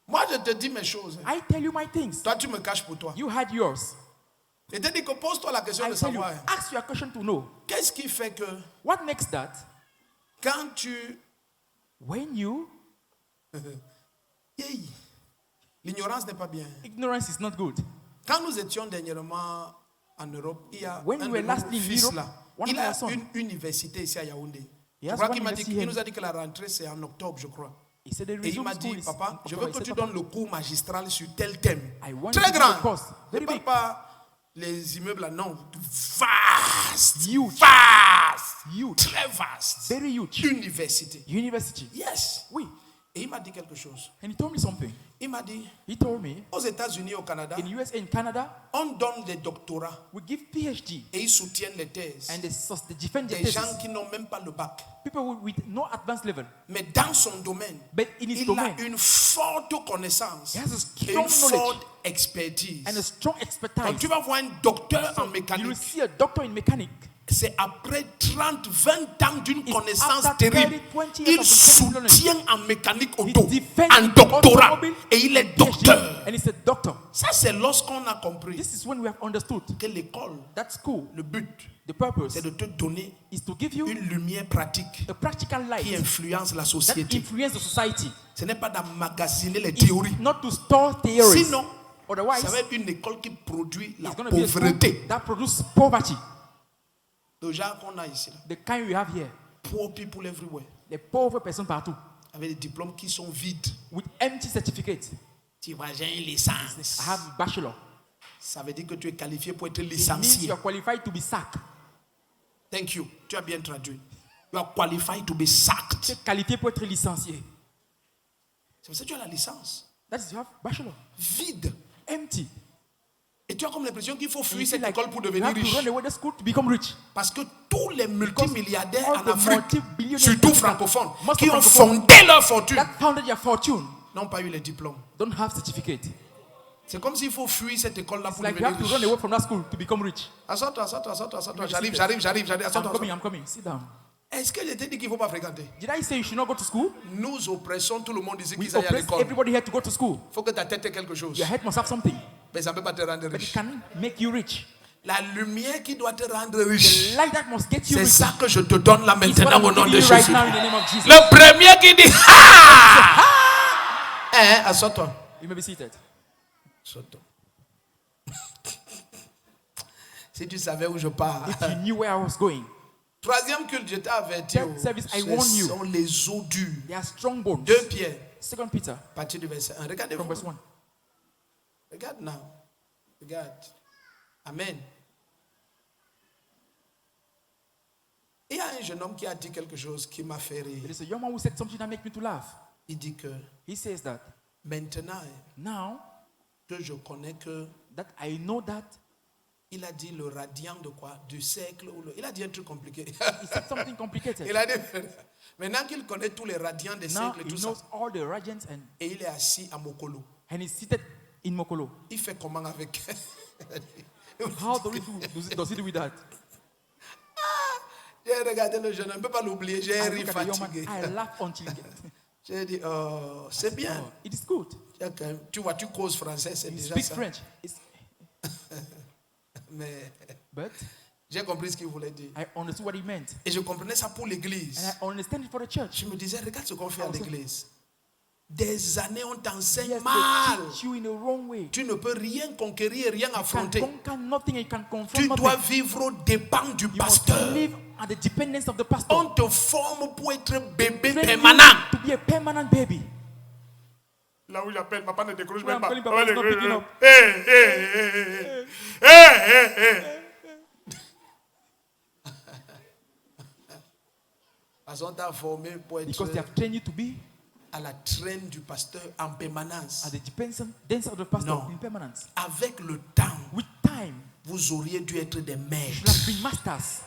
Moi, je te dis mes choses. I tell you my things. Toi, tu me caches pour toi. You had yours. Et te dis que pose-toi la question I de tell you. savoir, Ask your question to know. qu'est-ce qui fait que What makes that quand tu... when you Hey, l'ignorance n'est pas bien. ignorance is not good. Quand nous étions dernièrement en Europe, il y a When un we de were nos last in fils Europe, là. one Il of a our sons. une université ici à Yaoundé. He Je has crois one qu'il m'a dit, university il here. nous a dit que la rentrée c'est en octobre, je crois. He said the Et il resume m'a school dit, is papa, in je October. veux que He tu said, donnes "Papa, le cours magistral sur tel thème. I want Très you to do grand. a course, Je very parle big. pas les immeubles là, non. Vaste. Huge. Vaste. Huge. Très vaste. Very huge. Université. University. Yes. Oui. Et il m'a dit quelque chose. And he told me something. Il m'a dit, He told me aux États-Unis et au Canada, in USA and Canada, on donne des doctorats we give PhD et ils soutiennent les thèses. and they defend their Des gens thesis. qui n'ont même pas le bac. People with no advanced level. Mais dans son domaine, But in his il domain, a une forte connaissance he has a et strong une knowledge forte expertise. and a strong Quand expertise. tu vas voir un docteur en You will mécanique, see a doctor in mechanic. c'est après 30, 20 ans d'une It's connaissance after 30, terrible. 20 years Il of knowledge. soutient en mécanique He auto defends un doctorat automobile et il est PhD, docteur. and he's a doctor. Ça, c'est lorsqu'on a compris This is when we have understood que l'école, that school, le but, the purpose c'est de te donner is to give you une lumière pratique a practical qui light influence la that société. influences the society. Ce n'est pas d'emmagasiner les It's théories. not to store theories. Sinon, Otherwise, ça va être une école qui produit la it's going to be a school pauvreté. that produces poverty. Le genre qu'on a ici, là. The kind we have here. Poor people everywhere, The pauvres personnes partout avec des diplômes qui sont vides. with empty certificates. Tu vois, j'ai une I licence. have a bachelor. Ça veut dire que tu es qualifié pour être It means licencié. you are qualified to be sacked. Thank you. Tu as bien traduit. You are qualified to be Tu sacked. es qualifié pour être licencié. C'est pour ça que tu as la licence. That is you have bachelor. Vide. Empty. Et tu as comme l'impression qu'il faut And you fuir feel cette like école pour you devenir have to riche. run away the school to become rich. Parce que tous les multimilliardaires all en the Afrique, multi-billionaires surtout in Africa, francophones, most qui of ont francophones fondé leur fortune, That founded their fortune n'ont pas eu les diplômes. don't have certificate. C'est comme s'il faut fuir cette école-là It's pour like you have devenir to run riche. away from that school to become rich. Assois-toi, assois-toi, assois-toi, assois-toi. You J'arrive, sit j'arrive, j'arrive, j'arrive. I'm Assois-toi, coming, assois-toi. I'm coming. Sit down. Est-ce que je t'ai dit qu'il ne faut pas fréquenter? Did I say you should not go to school? Nous oppressons tout le monde ici We qui aille à oppress l'école. everybody here to go to school. Il faut que ta tête ait quelque chose. Your head must have something, Mais ça ne peut pas te rendre but it riche. can make you rich. La lumière qui doit te rendre riche, The light that must get you c'est rich. ça que je te donne là It's what maintenant I'm au nom giving de you right Jésus. now in the name of Jesus. Le premier qui dit Ah! Hein, assois-toi. You may be seated. Assois-toi. Si tu savais où je pars. If you knew where I was going, Troisième culte, je t'ai averti. Third service, I warn Ce you. sont les os durs. they are strong bones. 2 Pierre, 2 Peter, à partir du verset 1. from Regardez-vous. verse 1. Regarde now. Regarde. Amen. Il y a un jeune homme qui a dit quelque chose qui m'a fait rire. There is a young man who said something that made me to laugh. Il dit que He says that maintenant now que je connais que that I know that, il a dit le radiant de quoi? Du siècle ou il a dit un truc compliqué. he said something complicated. Il a dit maintenant qu'il connaît tous les radiants des Now siècles et he tout knows ça. all the radiance Et il est assis à Mokolo. and he's seated in Mokolo. Il fait comment avec How does he do with that? J'ai regardé le jeune, on ne peut pas l'oublier. J'ai I ri look at the young man, fatigué. I laugh until he gets. J'ai dit, oh, c'est bien. Oh, it is good. Tu vois, tu causes français, c'est You déjà speak ça. French. Mais But j'ai compris ce qu'il voulait dire. I understood what he meant. Et je comprenais ça pour l'église. And I understand it for the church. Je me disais, regarde ce qu'on fait à Also- l'église. Des années, on t'enseigne Yes, mal. they teach you in the wrong way. Tu ne peux rien conquérir, rien You can affronter. conquer nothing and you can confront Tu nothing. dois vivre aux dépens du You must pasteur. live at the dependence of the pastor. On te forme pour être bébé Train you permanent. to be a permanent baby. Là où j'appelle, papa ne décroche When même I'm pas. calling, papa is not picking up. Parce qu'on t'a formé pour être Because they have trained you to be à la traîne du pasteur en permanence. at the dependence of the pastor No. in permanence. Avec le temps, With time, vous auriez dû être des you should maîtres. have been masters.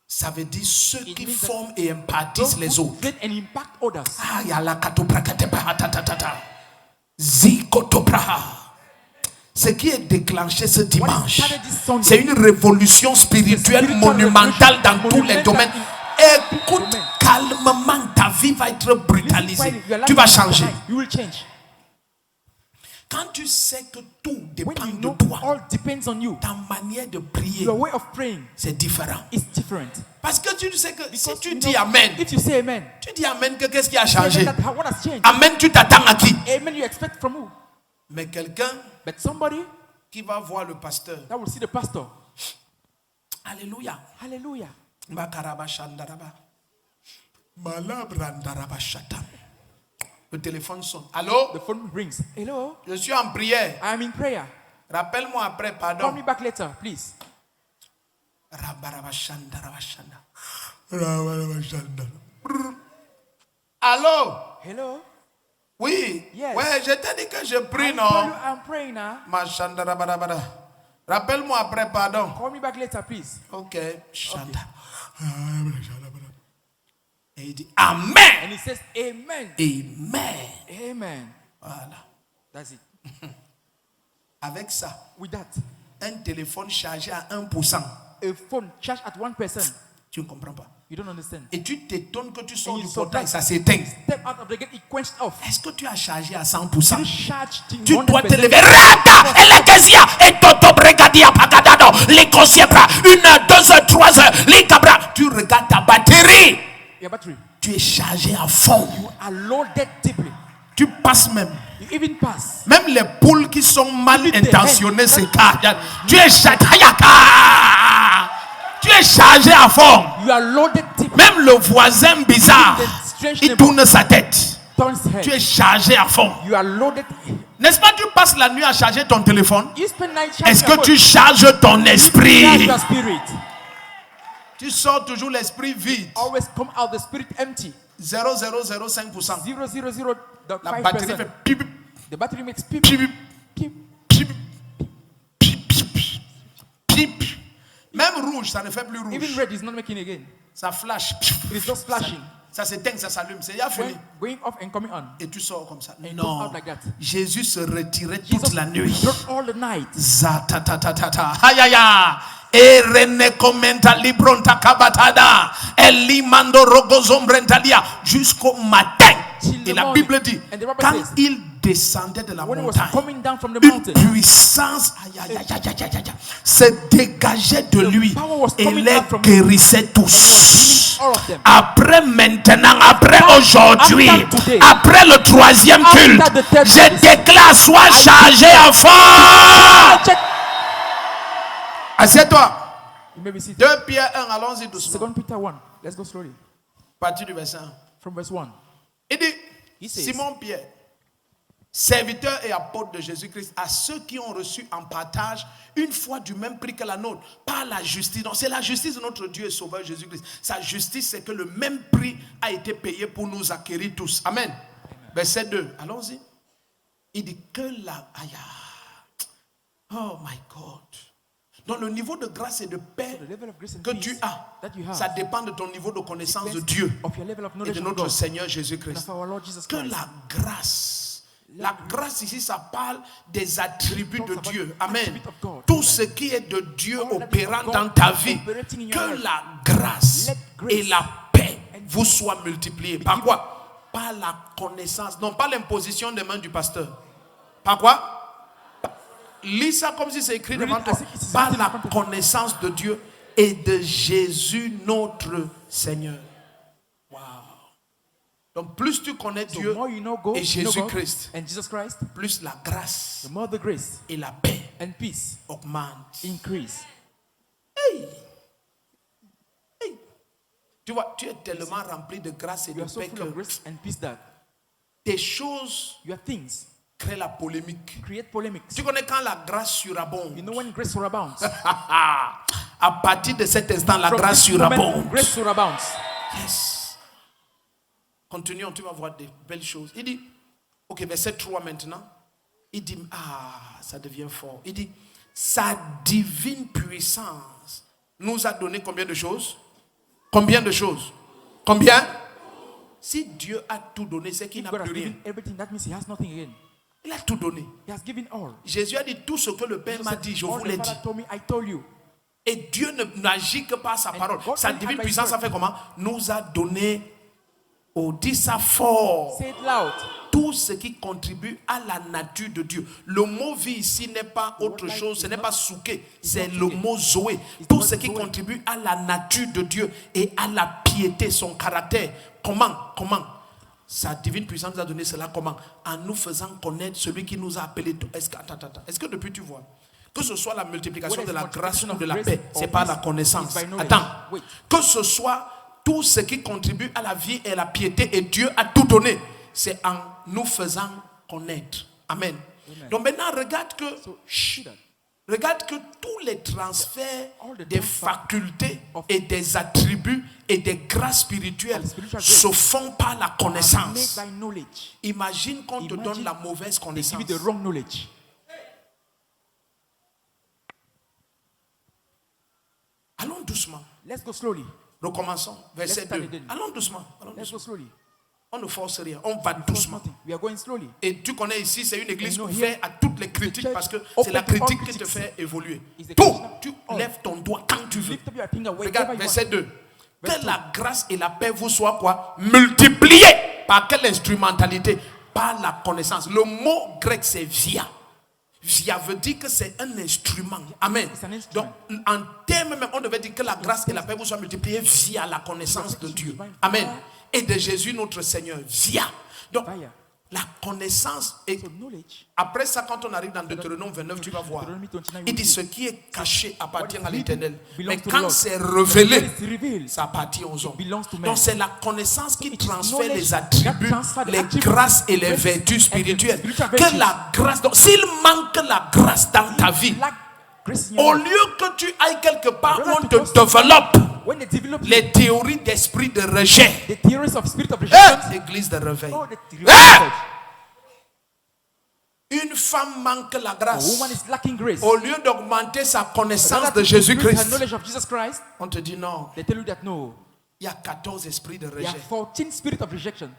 Ça veut dire ceux It qui means that forment et Those impartissent les who autres. train and impact others. Ah, yala katoprakate pahatatata. Zikotopraha. Ce qui est déclenché ce dimanche, started this Sunday, c'est une révolution spirituelle spiritual monumentale dans revolution, tous les domaines. monumental Écoute domaine. calmement, ta vie va être Listen brutalisée. quietly, your life Tu vas is changer. tonight. You will change. Quand tu sais que tout When dépend you de know toi, all depends on you, ta manière de prier, your way of praying c'est différent. is different. Parce que tu sais que si Because tu you dis know, Amen, if you say amen, tu dis Amen, que qu'est-ce qui a say changé? that what has changed? Amen, tu t'attends à qui? Amen you expect from who? Mais quelqu'un But somebody qui va voir le pasteur. that will see the pastor. Alléluia. Hallelujah. Makarabashandaraba. Malabrandarabashata. Le téléphone sonne. Allô? The phone rings. Hello, Je suis en prière. I am in prayer. Rappelle-moi après, Call pardon. me back later, please. Rabarabashandarabashanda. Rabarabashanda. Brr. Allô? Hello? Oui. Yes. Ouais, je t'ai dit que je prie, I told you non? I'm praying now. Machandarabadabada. Rappelle-moi après, pardon. Call me back later, please. Ok. Chanda. Et il dit Amen. And he says, Amen. Amen. Amen. Voilà. That's it. Avec ça, With that, un téléphone chargé à 1%, a phone charged at 1%. tu ne comprends pas. You don't understand. Et tu t'étonnes que tu sors And du you saw portail, that. ça s'éteint. Step out of the gate, it quenched off. Est-ce que tu as chargé à You 100%? charged to Tu dois te 100%. lever. Rata, Elekesia, et Toto Bregadia Pagadado, les Kosiebra, 1 heure, 2 heures, 3 heures, les Cabra. Tu regardes ta batterie. Your battery. Tu es chargé à fond. You are loaded deeply. Tu passes même. You even pass. Même les poules qui sont mal Even the intentionnées hen. s'écartent. Tu es chargé. Tu es chargé à fond. You are loaded deeply. Même le voisin bizarre, il tourne sa tête. Turns head. Tu es chargé à fond. You are loaded. N'est-ce pas, tu passes la nuit à charger ton téléphone? You spend night charging Est-ce your que phone. tu charges ton Charge esprit? your spirit. Tu sors toujours l'esprit vide. Always come out the spirit empty. 0,005%. 0.005%. La batterie fait pip, The battery makes pip, pip, pip. pip, pip, pip, pip. Même rouge, ça ne fait plus Even rouge. red is not making again. Ça flash. It is just flashing. Ça s'éteint, ça s'allume. C'est déjà fini. Going off and coming on. Et tu sors comme ça. And it Non. goes out like that. Jésus se retirait toute Jesus la nuit. wrote all the night. Zatatatata. Ayaya. Erene commenta libronta kabatada. Elimando rogozombrendalia. Jusqu'au matin. Till the Et la morning. Bible dit, And the Bible quand says, il descendait de la when he was montagne, coming down from the une mountain, puissance se dégageait de lui power was et coming les out from him. guérissait tous. all of them. Après maintenant, après aujourd'hui, after today, après le troisième after culte, the third je service, déclare, sois chargé à fond. Check. Assieds-toi. You may be seated. 2 Pierre 1, allons-y doucement. 2 Peter 1. Let's go slowly. Partie du verset 1. From verse 1. Il dit, He says, Simon Pierre, serviteur et apôtre de Jésus-Christ, à ceux qui ont reçu en partage une foi du même prix que la nôtre, par la justice. Donc c'est la justice de notre Dieu et Sauveur Jésus-Christ. Sa justice, c'est que le même prix a été payé pour nous acquérir tous. Amen. Verset 2, allons-y. Il dit que la... Oh my God. Donc le niveau de grâce et de paix So the level of grace and que peace tu as, that you have ça dépend de ton niveau de connaissance de Dieu of your level of et knowledge de of notre God Seigneur and Jésus-Christ. of our Lord Jesus Que Christ. la grâce ici, ça parle des attributs de Dieu. Amen. attributes of God. Tout ce qui est de Dieu All that is opérant of God dans ta vie, operating in your que life. la grâce Let grace et la paix and vous soient multipliées. Par quoi? Par la connaissance. Non, pas l'imposition des mains du pasteur. Par quoi? Lis ça comme si c'est écrit Read devant it toi. as if it is Par written la in front of you. connaissance de Dieu et de Jésus notre Seigneur. Wow. Donc plus tu connais So Dieu more you know God, et you know God Jésus-Christ, and Jesus Christ, plus la grâce the more the grace et la paix and peace augmentent. increase. Hey. Tu vois, tu es tellement rempli de grâce et You de are so paix full of que grace and peace that tes choses your things créent la polémique. create polemics. Tu connais quand la grâce surabonde. You know when grace surrounds. À partir de cet instant, la From grâce this moment, surabonde. grace surrounds. Yes. Continuons, tu vas voir des belles choses. Il dit, ok, verset 3 maintenant. Il dit, ça devient fort. Il dit, sa divine puissance nous a donné combien de choses? Combien de choses? Combien? Si Dieu a tout donné, c'est qu'il If n'a God has plus rien. given everything, that means he has nothing again. Il a tout donné. He has given all. Jésus a dit, tout ce que le Père Jesus m'a said, dit, je all vous the l'ai dit. Father told me, I told you. Et Dieu n'agit que par sa parole. God Sa only divine had by puissance his a fait comment? Nous a donné, dit ça fort, Say it loud. tout ce qui contribue à la nature de Dieu. Le mot vie ici n'est pas autre chose, ce n'est pas souké, c'est le mot zoé. Tout ce qui contribue à la nature de Dieu et à la piété, son caractère. Comment? Sa divine puissance nous a donné cela comment? En nous faisant connaître celui qui nous a appelés. Est-ce que depuis tu vois? Que ce soit la multiplication de la grâce ou de la paix, c'est par la connaissance. Attends. Que ce soit tout ce qui contribue à la vie et à la piété, et Dieu a tout donné, c'est en nous faisant connaître. Amen. Donc maintenant, regarde que Regarde que tous les transferts All the des transfer facultés of- et des attributs et des grâces spirituelles of spiritual grace se font par la are made connaissance. by knowledge. Imagine qu'on te Imagine donne la mauvaise They give connaissance. you the wrong knowledge. Allons doucement. Let's go slowly. Recommençons. Verset Let's start 2. again. Allons doucement. Allons Let's doucement. go slowly. On ne force rien. On va Force doucement. nothing. We are going slowly. Et tu connais ici, c'est une église And you know ouverte à toutes les critiques church parce que open c'est la to all critique qui te critics. fait évoluer. Is the Tout, Christian- tu all. lèves ton doigt quand tu veux. Lift up your finger wherever Regarde, you verset want. 2. Verse Que 2. la grâce et la paix vous soient quoi? Multipliées. Par quelle instrumentalité? Par la connaissance. Le mot grec c'est via. Via veut dire que c'est un instrument. Amen. It's an instrument. Donc, en termes même, on devait dire que la grâce et la paix vous soient multipliées via la connaissance de Dieu. Amen. Et de Jésus notre Seigneur. Via. Donc, Via. la connaissance et So knowledge. après ça, quand on arrive dans Deutéronome 29, tu vas voir. Deutéronome 29, Il dit you ce qui est caché appartient what is à l'Éternel. belongs Mais to the quand Lord. c'est What révélé, is revealed ça appartient aux hommes. belongs to man. Donc c'est la connaissance qui it is transfère knowledge les that attributs, transfer the les attributes, grâces et les graces vertus and the spirituelles. spiritual Que virtues. la grâce, donc s'il manque la grâce dans ta vie, Lack grace in your au life. lieu que tu ailles quelque part où Rather on to te go développe When they develop les théories d'esprit de rejet, the theories of spirit of rejection, église de réveil. oh, the theory Hey! of Une femme manque la a grâce. woman is lacking grace. Au lieu d'augmenter sa connaissance Rather de to increase her Jésus-Christ, knowledge of Jesus Christ, on te dit non. they tell you that no, Il y a 14 esprits de there are rejet. 14 spirits of rejection.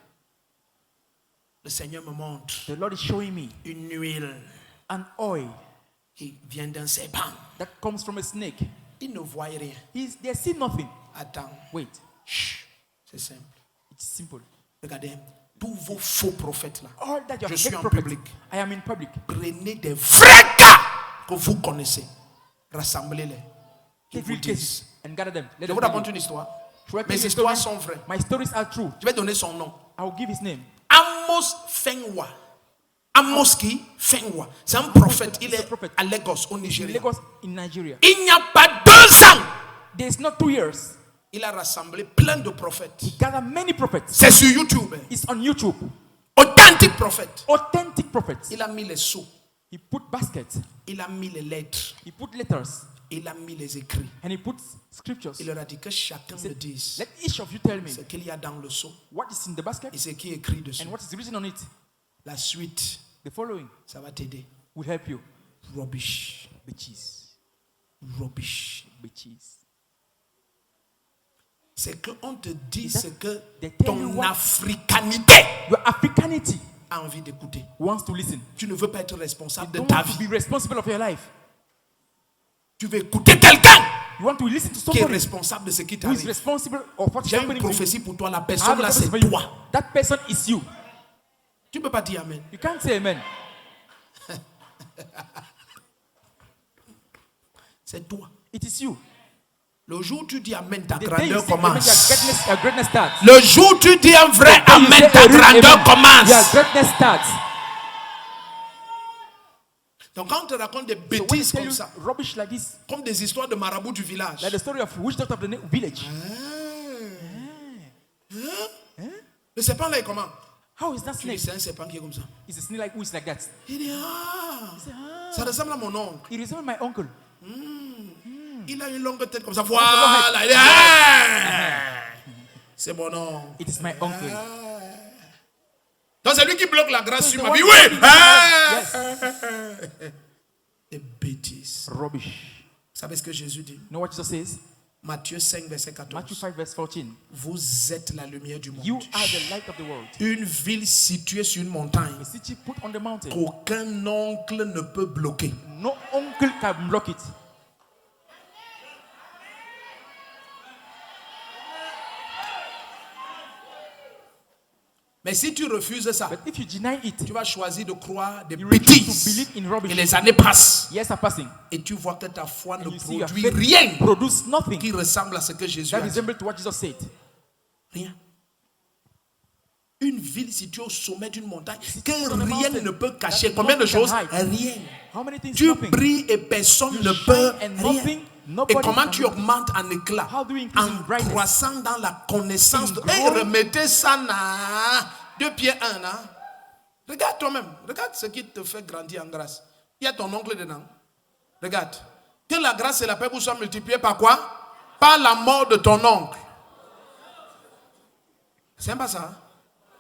Le Seigneur me montre The Lord is showing me une huile an oil qui vient d'un serpent. that comes from a snake. Il ne voit rien. They see nothing. Attends. Wait, Chut. C'est simple. it's simple. Regardez, tous vos faux prophètes là, All that you Je suis have en prophets, public. I am in public. prenez des vrais gars que vous connaissez. Rassemblez-les. Qu'ils Take vous real disent. cases and gather them. Je Let them vous tell raconte you. une histoire. Should I tell Mes you a histoires story? sont vraies. My stories are true. Je vais donner son nom. I will give his name. Amos Fengwa. Amos qui? Fengwa. C'est un prophète. Il C'est un est prophète. à Lagos, au In Nigeria. Lagos, in Nigeria. Il n'y a pas 2 ans. There's not 2 years. Il a rassemblé plein de prophètes. He gathered many prophets. C'est sur YouTube. It's on YouTube. Authentique prophète. Authentic prophets. Il a mis les sceaux. He put baskets. Il a mis les lettres. He put letters. Il a mis les écrits. And he put scriptures. Il leur a dit que chacun He me said, dise let each of you tell me ce qu'il y a dans le seau what is in the basket et ce qui est écrit dessus. and what is written on it. La suite, The following ça va t'aider. will help you. Rubbish. Bitches. Rubbish. Bitches. C'est qu'on te dit That ce que they tell you ton what- africanité Your Africanity a envie d'écouter. wants to listen. Tu ne veux pas être responsable de You don't ta want to vie. be responsible of your life. Tu veux écouter quelqu'un You want to listen to qui est somebody responsable de ce qui who is t'arrive. responsible of what is J'ai une happening to you. prophétie pour toi. La I have personne a là, prophecy c'est for you. toi. That person is you. Tu ne peux pas dire Amen. You can't say amen. C'est toi. It is you. Le jour où tu dis Amen, ta The day you grandeur say amen, your commence. greatness starts. Le jour où tu dis un vrai The day you Amen, say ta a real grandeur amen, commence. your greatness starts. Donc quand on te raconte des So when they bêtises tell comme you ça, rubbish like this, comme des histoires de marabouts du village. like the story of witch doctor of the village. Le serpent là est comment? How is that Tu dis snake? c'est un serpent qui est comme ça. It's a snake like who is like that. Il dit ça ressemble à mon oncle. It resembles my uncle. Il a une longue tête comme ça. Voilà. Il dit, c'est mon oncle. It is my uncle. Donc c'est lui qui bloque la grâce So sur the ma one vie. who Oui. blocked the Yes. Des bêtises. Rubbish. Vous savez ce que Jésus dit? You know what Jesus says? Matthieu 5, verset Matthew 14. 5 verse 14. Vous êtes la lumière du monde. You are the light of the world. Une ville située sur une montagne A city put on the mountain. qu'aucun oncle ne peut bloquer. No uncle can block it. Mais si tu refuses ça, But if you deny it, tu vas choisir de croire des you refuse to bêtises. believe in rubbish. Et les années passent. Years are passing. Et tu vois que ta foi ne And you see your produit faith rien produce nothing qui ressemble à ce que Jésus that a dit. resembles to what Jesus said. Rien. Une ville située au sommet d'une montagne que on the rien mountain. ne peut cacher. That Combien de nothing can choses? hide. Rien. How many things Tu nothing? brilles et personne You ne shine peut and rien. nothing, Et nobody comment can tu do. augmentes en éclat? How do you increase in En brightness? croissant dans la connaissance. In de... growing. Remettez ça là. 2 pieds 1. Regarde toi-même. Regarde ce qui te fait grandir en grâce. Il y a ton oncle dedans. Regarde. Que la grâce et la paix vous soient multipliées par quoi? Par la mort de ton oncle. C'est pas ça?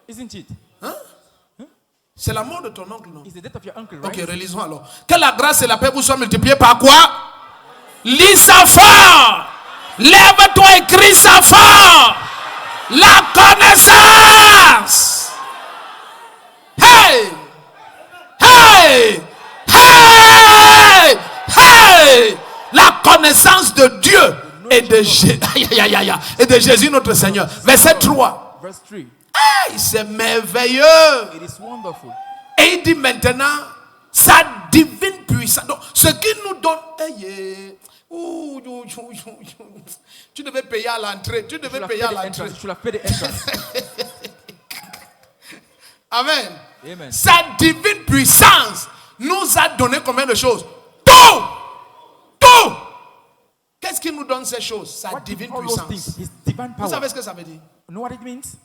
Isn't it? Hein? C'est la mort de ton oncle, non? It's the death of your uncle, Ok, right? relisons alors. Que la grâce et la paix vous soient multipliées par quoi? Lis ça fort. Lève-toi et crie ça fort. La connaissance. Hey! Hey! Hey! Hey! La connaissance de Dieu et de Jésus. Et de Jésus notre Seigneur. Verset 3. Verse 3. Hey, c'est merveilleux. It is wonderful. Et il dit maintenant, sa divine puissance. Donc, ce qui nous donne. Tu devais payer à l'entrée. Tu devais payer à l'entrée. You should have paid the entrance. Amen. Amen. Sa divine puissance nous a donné combien de choses? Tout. Tout. Qu'est-ce qui nous donne ces choses? Sa What divine gives all those puissance. things? His divine Vous power. savez ce que ça veut dire? You know what it means?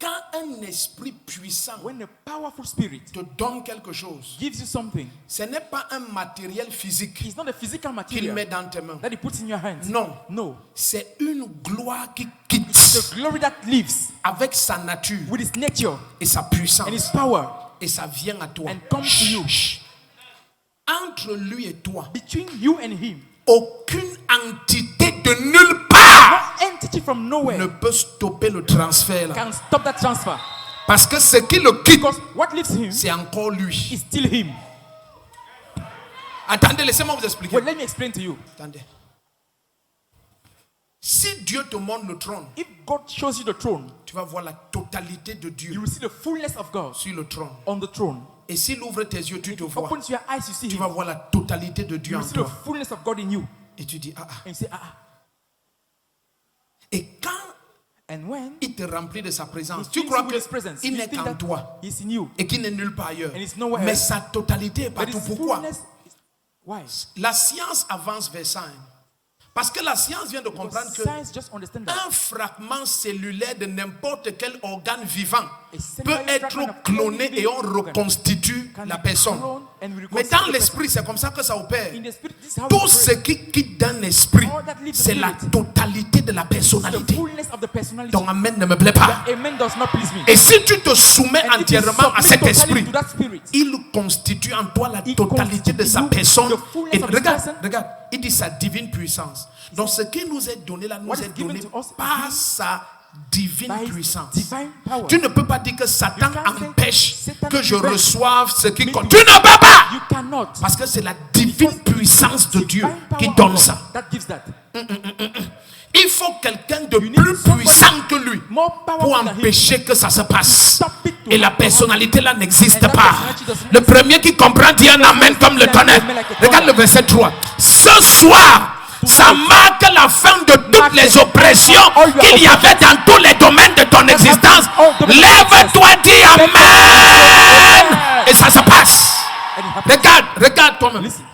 Quand un esprit puissant When a powerful spirit te donne quelque chose, gives you something, ce n'est pas un matériel physique it's not a physical qu'il met material dans tes mains. that he puts in your hands. Non. No. C'est une gloire qui It's quitte the glory that lives avec sa nature with his nature et sa puissance. and his power. Et ça vient à toi. And comes to you. Chut. Entre lui et toi, Between you and him, aucune entité de nulle part no entity from nowhere ne peut stopper le transfert là. can stop that transfer. Parce que ce qui le quitte, Because what leaves him c'est encore lui. is still him. Attendez, laissez-moi vous expliquer. Well, let me explain to you. Attendez. Si Dieu te montre le trône, If God shows you the throne, tu vas voir la totalité de you Dieu will see the fullness of God sur le trône. on the throne. Et s'il ouvre tes yeux, tu te vois. Opens your eyes, you see Tu him. vas voir la totalité de Dieu You en will see the toi. fullness of God in you. Et tu dis, ah, ah. And you say, ah. Et quand And when il te remplit de sa he présence, tu fills crois you with his presence, qu'il you n'est think qu'en that toi he's in you. et qu'il n'est nulle part ailleurs. And it's nowhere Mais else. sa totalité est But partout. his Pourquoi? fullness is... Why? La science avance vers ça. Parce que la science vient de comprendre Because que science just understand that. un fragment cellulaire de n'importe quel organe vivant A peut cellular être fragment of cloné any et on living organ reconstitue can la be personne. cloned and we Mais reconstitute dans the l'esprit, c'est comme ça que ça opère. In the spirit, this is how Tout we ce pray. qui quitte d'un esprit, All that leaves the c'est la spirit. totalité de la The personnalité. fullness of the personality. Ton amen ne me plaît pas. Amen does not please me. Et si tu te soumets And if you entièrement à submit cet totally esprit, to that spirit, il constitue en toi la Il totalité de sa constitue personne. the fullness Et of his regarde, person. regarde, il dit sa divine puissance. Donc ce qui nous est donné là, nous What est is given donné to us is par given sa divine by his puissance. divine power. Tu ne peux pas dire que Satan You can't say empêche Satan que je prevents reçoive ce qui me compte. to- Tu ne peux pas. You cannot. Parce que c'est la divine puissance de Dieu Divine power qui of donne God ça. That gives that. Il faut quelqu'un de You need plus somebody puissant que lui More powerful pour than him. empêcher que ça se passe. Stop it to Et la happen. personnalité là n'existe And that pas. personality doesn't Le exist. premier qui comprend dit un amen comme le tonnerre. Regarde le verset 3. Ce soir, ça marque la fin de toutes les oppressions qu'il y avait dans tous les domaines de ton existence. Lève-toi, dis amen. Et ça se passe. And it happens. Regarde toi-même. Listen.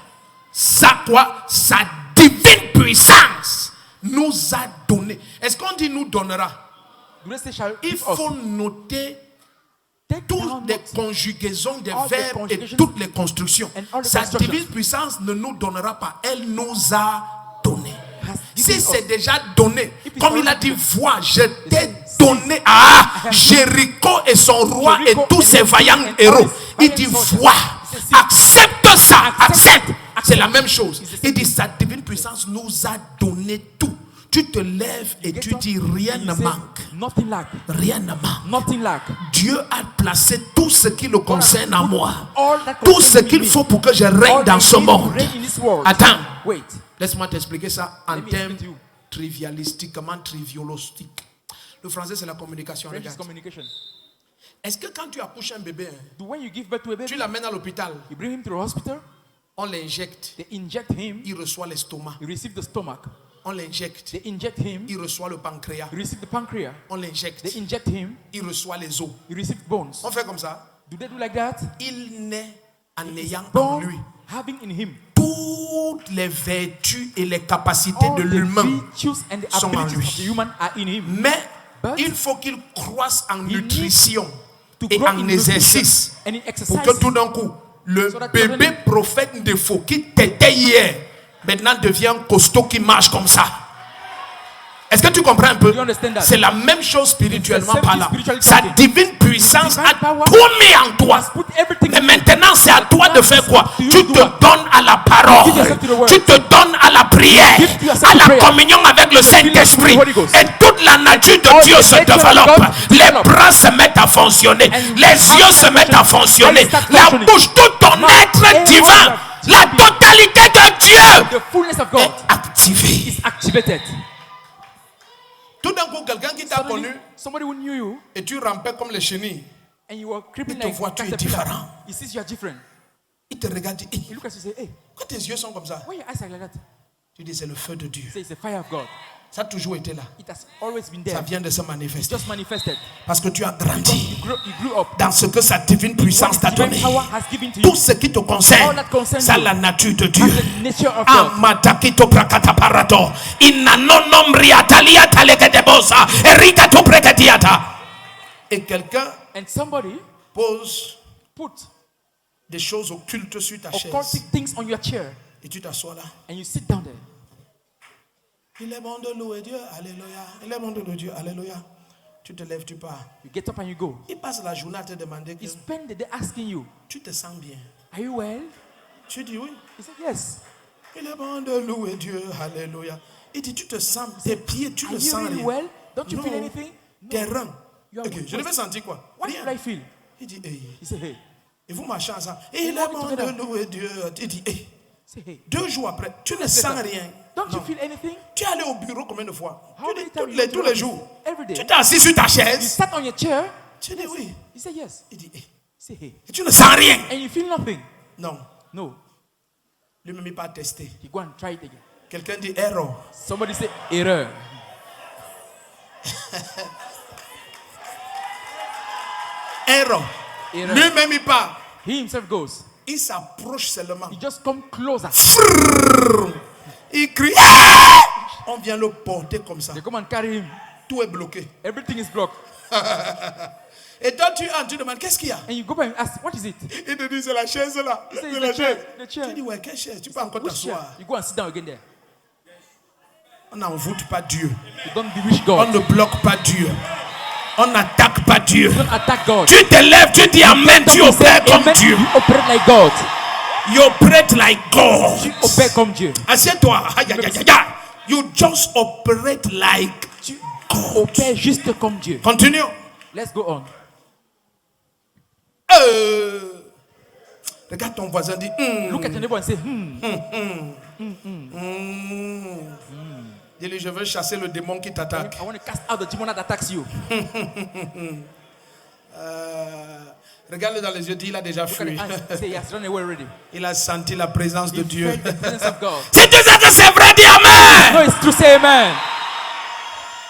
Ça quoi? Sa divine puissance nous a donné. Est-ce qu'on dit nous donnera? Do they say shall Il give us? faut noter Take toutes down les notes. conjugaisons des All the verbes et conjugations toutes les constructions. and all the Sa constructions. divine puissance ne nous donnera pas. Elle nous a donné. Has Si given c'est us. déjà donné, If it's comme il a already dit, vois, je t'ai says, donné à Jéricho et son roi et Jericho tous and ses his vaillants king and héros. all his Il valiant dit, soldiers. vois, He says, see, accepte ça, accepte. C'est accept. la même chose. It's the Il same dit, sa divine puissance nous a donné tout. Tu te lèves et Get tu up dis, and rien you ne say, manque. Nothing lack. Rien ne manque. Nothing lack. Dieu a placé tout ce qui le concerne en moi. All that Tout ce concerns qu'il me. faut pour que je règne All dans that ce needs to monde. reign in this world. Attends, Wait. laisse-moi t'expliquer ça en Let me termes explain to you. trivialistiquement triviolostiques. Le français, c'est la communication. French is Regarde. communication. Est-ce que quand tu accouches un bébé, hein, Do when you give birth to a baby, tu l'amènes à l'hôpital, you bring him to the hospital, on l'injecte, they inject him, il reçoit l'estomac. you receive the stomach. On l'injecte, They inject him, il reçoit le pancréas. you receive the pancreas. On l'injecte, They inject him, il reçoit les os. you receive bones. On fait comme ça. Do they do like that? Il naît en ayant en lui Born having in him toutes les vertus et les capacités all de the l'humain. virtues and the sont en abilities lui. of the human are in him. Mais But il faut qu'il croisse en he nutrition to et grow en in exercice nutrition and in pour exercise que tout d'un coup, Le So that bébé children- prophète de faux qui t'était hier, maintenant devient costaud qui marche comme ça. Est-ce que tu comprends un peu? You understand that? C'est la même chose spirituellement It's the same parlant. spiritually Sa speaking. divine puissance Divine a power tout mis en toi. has put everything Mais in you. maintenant, c'est à toi de faire quoi? You Tu do te what? donnes à la parole. Give yourself to the word. Tu te donnes à la prière, Give yourself à to la prayer. communion avec le Saint-Esprit. Holy Ghost. Et toute la nature de all Dieu the se nature of développe. God Les develop. bras se mettent à fonctionner. And Les yeux se mettent à fonctionner. Eyes start La functioning. bouche, tout ton Mouth, être every divin. organ, La totalité de Dieu The fullness of est God activée. is activated. Tout d'un coup, quelqu'un qui t'a Suddenly, connu somebody who knew you et tu rampais comme les chenilles, and you were creeping Il te like voit, tu es caterpillar. différent. He sees you are different. il te regarde et dit, He look at you and say, hey, quand tes yeux sont comme ça, why your eyes are like that? tu dis c'est le feu de Dieu. He says, it's the fire of God. Ça a toujours été là. It has always been Ça there. vient de se It's manifester. just manifested. Parce que tu as grandi You grew up. dans ce que sa divine puissance t'a Divine donné. power has given to you. Tout ce qui te concerne, All that concerns c'est you. la nature de Dieu. The nature of God. Amatakito prakataparato. Inanonombriataliataleketebosa. Erikato prekatiata. Et quelqu'un And somebody pose put des choses occultes sur ta chaise. occultic things on your chair Et tu t'assois là. and you sit down there. Il est bon de louer Dieu. Alléluia. Il est bon de louer Dieu. Alléluia. Tu te lèves, tu pars. You get up and you go. Il passe la journée à te demander que You spend the day asking you, tu te sens bien. are you well? Tu dis oui. He said, yes. Il est bon de louer Dieu. Alléluia. Il dit tu te sens, tes pieds, tu Are ne you sens really rien. well? Don't you feel Non. anything? Tes reins. You are Ok, je devais sentir quoi? What Rien. should I feel? Il dit, hey. He said, hey. Et vous marchez ensemble. Il est walk bon together. de louer Dieu. Il dit, hey. Say, hey. 2 jours après, tu ne sens rien. Don't you Non. feel anything? Tu es allé au bureau combien de fois? How Tu many dis, times you tous go to les office? jours. Every day. Tu t'es assis sur ta You chaise. sat on your chair. Tu dis oui. He said, yes. Il dit, hey. Say, hey. Et tu ne sens rien. And you feel nothing. Non. No. Lui-même, il pas testé. You go and try it again. Quelqu'un dit error. Somebody say, error. Error. Error. Lui-même, il part. He himself goes. Il s'approche seulement. He just come closer. Il crie. Ah! On vient le porter comme ça. They come and carry him. Tout est bloqué. Everything is blocked. Et toi, tu entres, tu demandes qu'est-ce qu'il y a? And you go back and ask, what is it? Il te dit c'est la chaise là. He says, C'est "It's la the chair, chaise. the chair." Tu dis ouais, quelle chaise? Tu peux encore Which chair? t'asseoir. You go and sit down again there. On n'envoûte pas Dieu. You don't bewitch On God. ne bloque pas Dieu. On n'attaque pas Dieu. You don't attack God. Tu te lèves, tu dis Amen, tu You say, opères comme amen, Dieu. you operate like God. You operate like God. Tu opères comme Dieu. Assieds-toi. Aïe, aïe, aïe, aïe. You just operate like Tu God. opères juste comme Dieu. Continue. Let's go on. Regarde ton voisin, dit Look at your neighbor and say, Dis-lui, je veux chasser le démon qui t'attaque. I want to cast out the demon that attacks you. Regarde-le dans les yeux, dis, il a déjà Look at fui. the eyes. Say, he has run away already. Il a senti la présence de He Dieu. felt the presence of God. Si tu sais que c'est vrai, dis Amen. No, it's true. Say amen.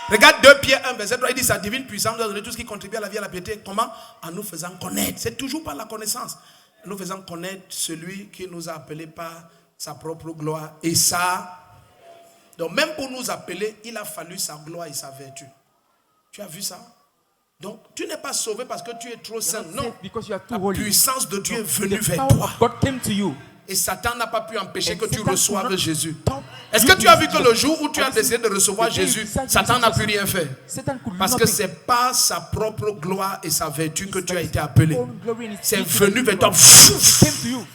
Regarde 2 Pierre 1, verset 3, il dit sa divine puissance nous a donné tout ce qui contribue à la vie et à la piété. Comment? En nous faisant connaître. C'est toujours par la connaissance. En nous faisant connaître celui qui nous a appelés par sa propre gloire et sa. Donc même pour nous appeler, il a fallu sa gloire et sa vertu. Tu as vu ça? Donc tu n'es pas sauvé parce que tu es trop saint. You're not Non. saved because you are too La holy. puissance de Dieu est venue The vers power toi. of God came to you. Et Satan n'a pas pu empêcher And que tu Satan reçoives could not Jésus. stop Est-ce you que tu as vu to que Jesus. le jour où tu as Have you décidé de recevoir the day you Jésus, decided to Satan n'a receive pu rien faire? Satan could do Parce que nothing. c'est par sa propre gloire et sa vertu que It's tu as by été his appelé. own glory and his C'est beauty venu that vers you toi. are. It came to you.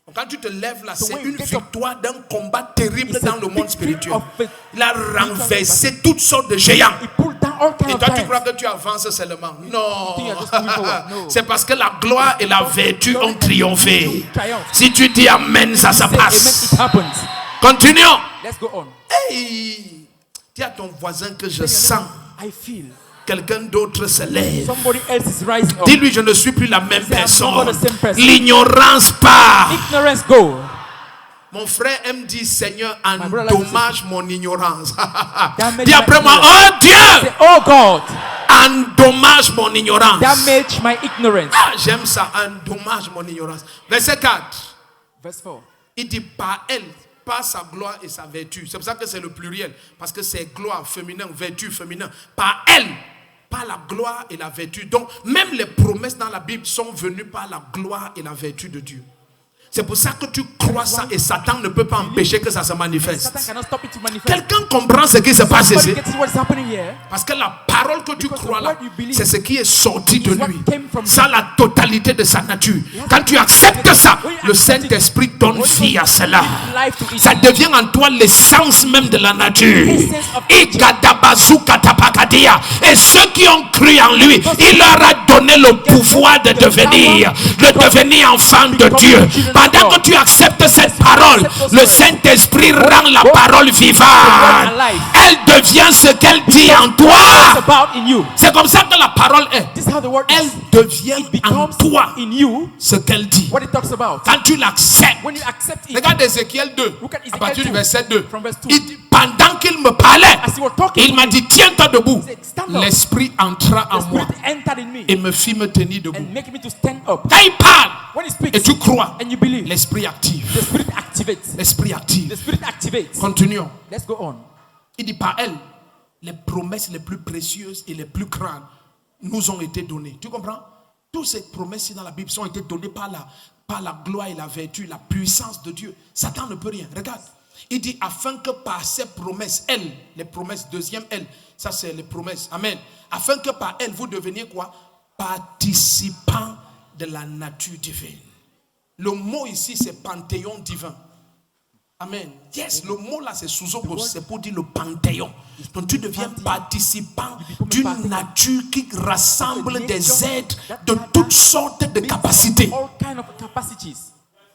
Donc, quand tu te lèves là, So c'est when you une get up, victoire d'un combat terrible it's dans a le monde victory spirituel. of a- Il a renversé toutes sortes de géants. He pulled down all kinds Et of toi, tu giants. crois que tu avances seulement. Non. think you're just moving forward. No. C'est parce que la gloire et la vertu ont triomphé. Triumph. Si tu dis Amen, ça se Say amen, passe. it happens. Continuons. Let's go on. Hey, dis à ton voisin que je sens I feel quelqu'un d'autre se lève. somebody else is rising up. Dis-lui, je ne suis plus la même Say, I'm personne. not the same person. L'ignorance part. Ignorance go. Mon frère aime dire, Seigneur, brother likes to endommage mon ignorance. Damage Dis après my moi, oh Dieu, Say, oh God, endommage mon ignorance. damage my ignorance. Ah, j'aime ça, endommage mon ignorance. Verset 4. Verse 4. Il dit par elle, par sa gloire et sa vertu. C'est pour ça que c'est le pluriel. Parce que c'est gloire féminin, vertu féminin. Par elle, par par la gloire et la vertu. Donc, même les promesses dans la Bible sont venues par la gloire et la vertu de Dieu. C'est pour ça que tu crois ça et Satan ne peut pas empêcher que ça se manifeste. Quelqu'un comprend ce qui se passe ici? Parce que la parole que tu crois là, c'est ce qui est sorti de lui. Ça, la totalité de sa nature. Quand tu acceptes ça, le Saint-Esprit donne vie à cela. Ça devient en toi l'essence même de la nature. Et ceux qui ont cru en lui, il leur a donné le pouvoir de devenir enfant de Dieu. Pendant que tu acceptes cette parole, le Saint-Esprit rend la parole vivante. Elle devient ce qu'elle dit en toi. C'est comme ça que la parole est. Elle devient en toi ce qu'elle dit. Quand tu l'acceptes, regarde Ézéchiel 2, à partir du verset 2. Pendant qu'il me parlait, il m'a dit, tiens-toi debout. L'Esprit entra en moi et me fit me tenir debout. Quand il parle et tu crois, l'Esprit active. L'Esprit active. Continuons. Il dit, par elle, les promesses les plus précieuses et les plus grandes nous ont été données. Tu comprends? Toutes ces promesses dans la Bible ont été données par la gloire et la vertu, la puissance de Dieu. Satan ne peut rien. Regarde. Il dit, afin que par ces promesses, les promesses, deuxième ça c'est les promesses, amen. Afin que par elles, vous deveniez quoi? Participants de la nature divine. Le mot ici, c'est panthéon divin. Amen. Yes, le mot là, c'est sous-opos, c'est pour dire le panthéon. Donc tu deviens participant d'une nature qui rassemble des êtres de toutes sortes de capacités.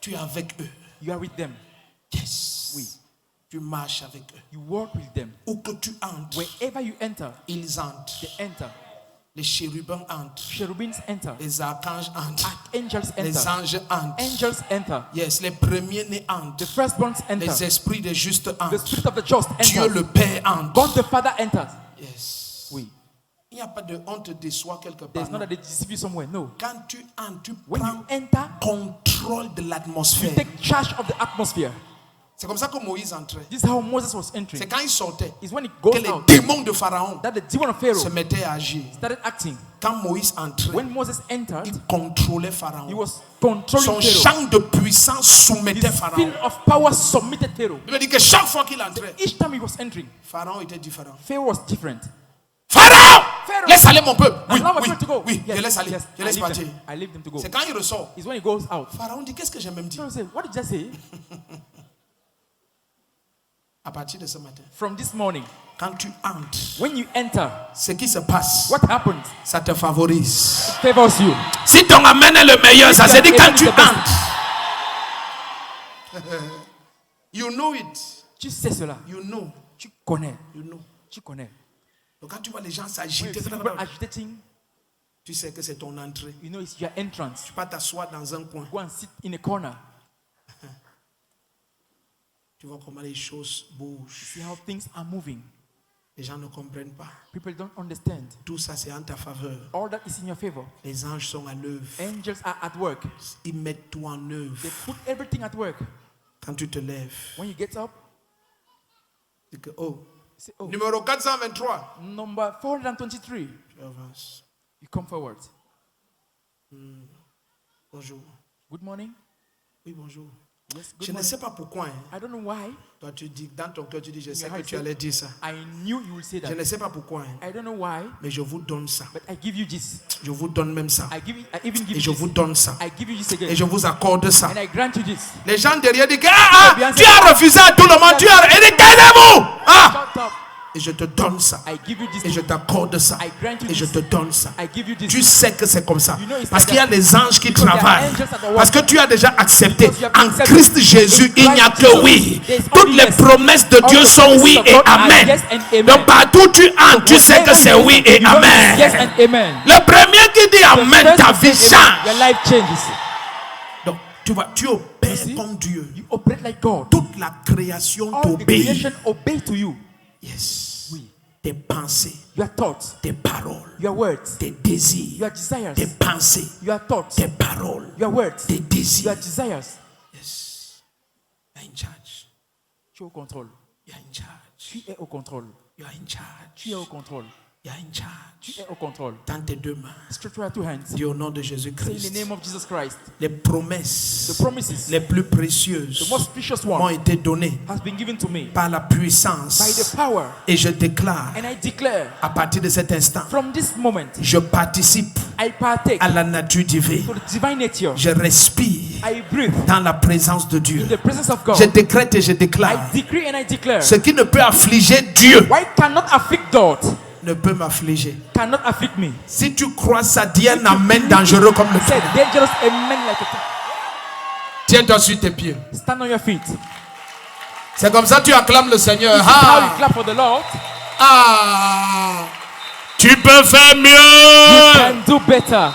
Tu es avec eux. Yes. Oui. Tu marches avec eux. You walk with them. Où que tu entres, Wherever you enter, ils entrent. they enter. Les chérubins entrent. Cherubims enter. Les archanges entrent. Archangels enter. Les anges entrent. Angels enter. Yes, les premiers-nés entrent. The firstborns enter. Les esprits des justes The entrent. spirit of the just Dieu enters. le Père entre. God the Father enters. Yes. Oui. Il n'y a pas de honte de soi quelque part. There's not that they deceive you somewhere. No. Quand tu entres, tu When prends you enter, contrôle de you l'atmosphère. take charge of the atmosphere. C'est comme ça que Moïse entrait. This is how Moses was entering. C'est quand il sortait Is when he que goes les out démons de Pharaon that the demon of se Pharaoh mettaient à agir. started acting. Quand Moïse entrait, When Moses entered, il contrôlait he Pharaon. was controlling Son Pharaoh. champ de puissance soumettait His Pharaon. field of power submitted Pharaoh. Il me dit que chaque fois qu'il entrait, Each time he was entering, Pharaon était différent. Pharaoh was different. Pharaon, Pharaoh, laisse aller mon peuple. Oui, allow my oui, people to go. oui, Yes, je laisse aller. yes, Je laisse I leave partir. them. I leave them to go. C'est quand il ressort. It's when he goes out. Pharaon dit, qu'est-ce que j'ai même dit? Pharaoh said, what did you just say? À partir de ce matin, From this morning, quand tu entres, when you enter, ce qui se passe, what happens? ça te favorise. It favors you. Si ton amen est le meilleur, ça se dit quand tu entres. You know it. Tu sais cela. You know. Tu connais. You know. Tu connais. Donc quand tu vois les gens When you s'agiter, see people agitating, tu sais que c'est ton entrée. you know it's your entrance. Tu vas t'asseoir dans un coin. Go and sit in a corner. Tu vois comment les choses bougent. See how things are moving. Les gens ne comprennent pas. People don't understand. Tout ça, c'est en ta faveur. All that is in your favor. Les anges sont à l'œuvre. Angels are at work. Ils mettent tout en œuvre. They put everything at work. Quand tu te lèves, When you get up, tu dis que, oh, you say, oh, numéro 423. number 423. Tu avances. You come forward. Bonjour. Good morning. Oui, bonjour. Yes, Je good ne morning. sais pas pourquoi. Hein. I don't know why. Toi, tu dis, dans ton cœur, tu dis, je sais your que heart tu said, allais dire ça. I knew you would say Je that. ne sais pas pourquoi. Hein. I don't know why, Mais je vous donne ça. but I give you this. Je vous donne même ça. I even give Et you je this. vous donne ça. I give you this Et again. je vous accorde ça. And I grant you this. Les gens derrière disent que tu as refusé à tout le monde. Tu as... Et dis, taisez-vous. Ah. Shut up. Et je te donne ça. I give you this. Et je t'accorde ça. I grant you Et je this. te donne ça. I give you this. Tu sais que c'est comme ça. You know it's Parce like qu'il y a that. des anges qui Because there are travaillent. angels at the work. Parce que tu as déjà accepté. Because you have En accepted. Christ Jésus, In il n'y a Christ que Jesus, oui. there is Toutes only les yes. promesses de All Dieu the sont promises oui of et God are amen. yes and amen. Donc partout où tu entres, tu sais que c'est oui et You know it's amen. yes and amen. Le premier qui dit The amen, first ta to vie say amen, change. your life changes. Donc tu vois, tu opères see? comme Dieu. You operate like God. Toute la création All the t'obéit. creation obey to you. Yes. Oui. Tes pensées, Your thoughts, tes paroles, your words, tes désirs, your desires, tes pensées, your thoughts, tes paroles, your words, tes your désirs. desires. Yes. You are in charge. Tu es au contrôle. You are in charge. Tu es au contrôle. You are in charge. Tu es au contrôle. Il y a une charge Au contrôle. dans tes deux mains. Stretch out your hands. Dis au nom de Say in the Jésus-Christ. name of Jesus Christ. Les promesses The promises, les plus précieuses the most precious m'ont one, été données has been given to me par la by the puissance. power. Et je déclare, And I declare à partir de cet instant, from this moment, je participe I partake à la nature divine. to the divine nature. Je respire I breathe dans la présence de Dieu. in the presence of God. Je décrète et je I déclare, decree and I declare. ce qui ne peut affliger Dieu Why cannot afflict God? ne peut m'affliger. Cannot afflict me. Si tu crois ça, dis un amen dangereux comme le Say tien. dangerous amen like a Tiens-toi sur tes pieds. stand on your feet. C'est comme ça que tu acclames le Seigneur. This is how you Ah, clap for the Lord. ah. Tu peux faire You mieux. can do better.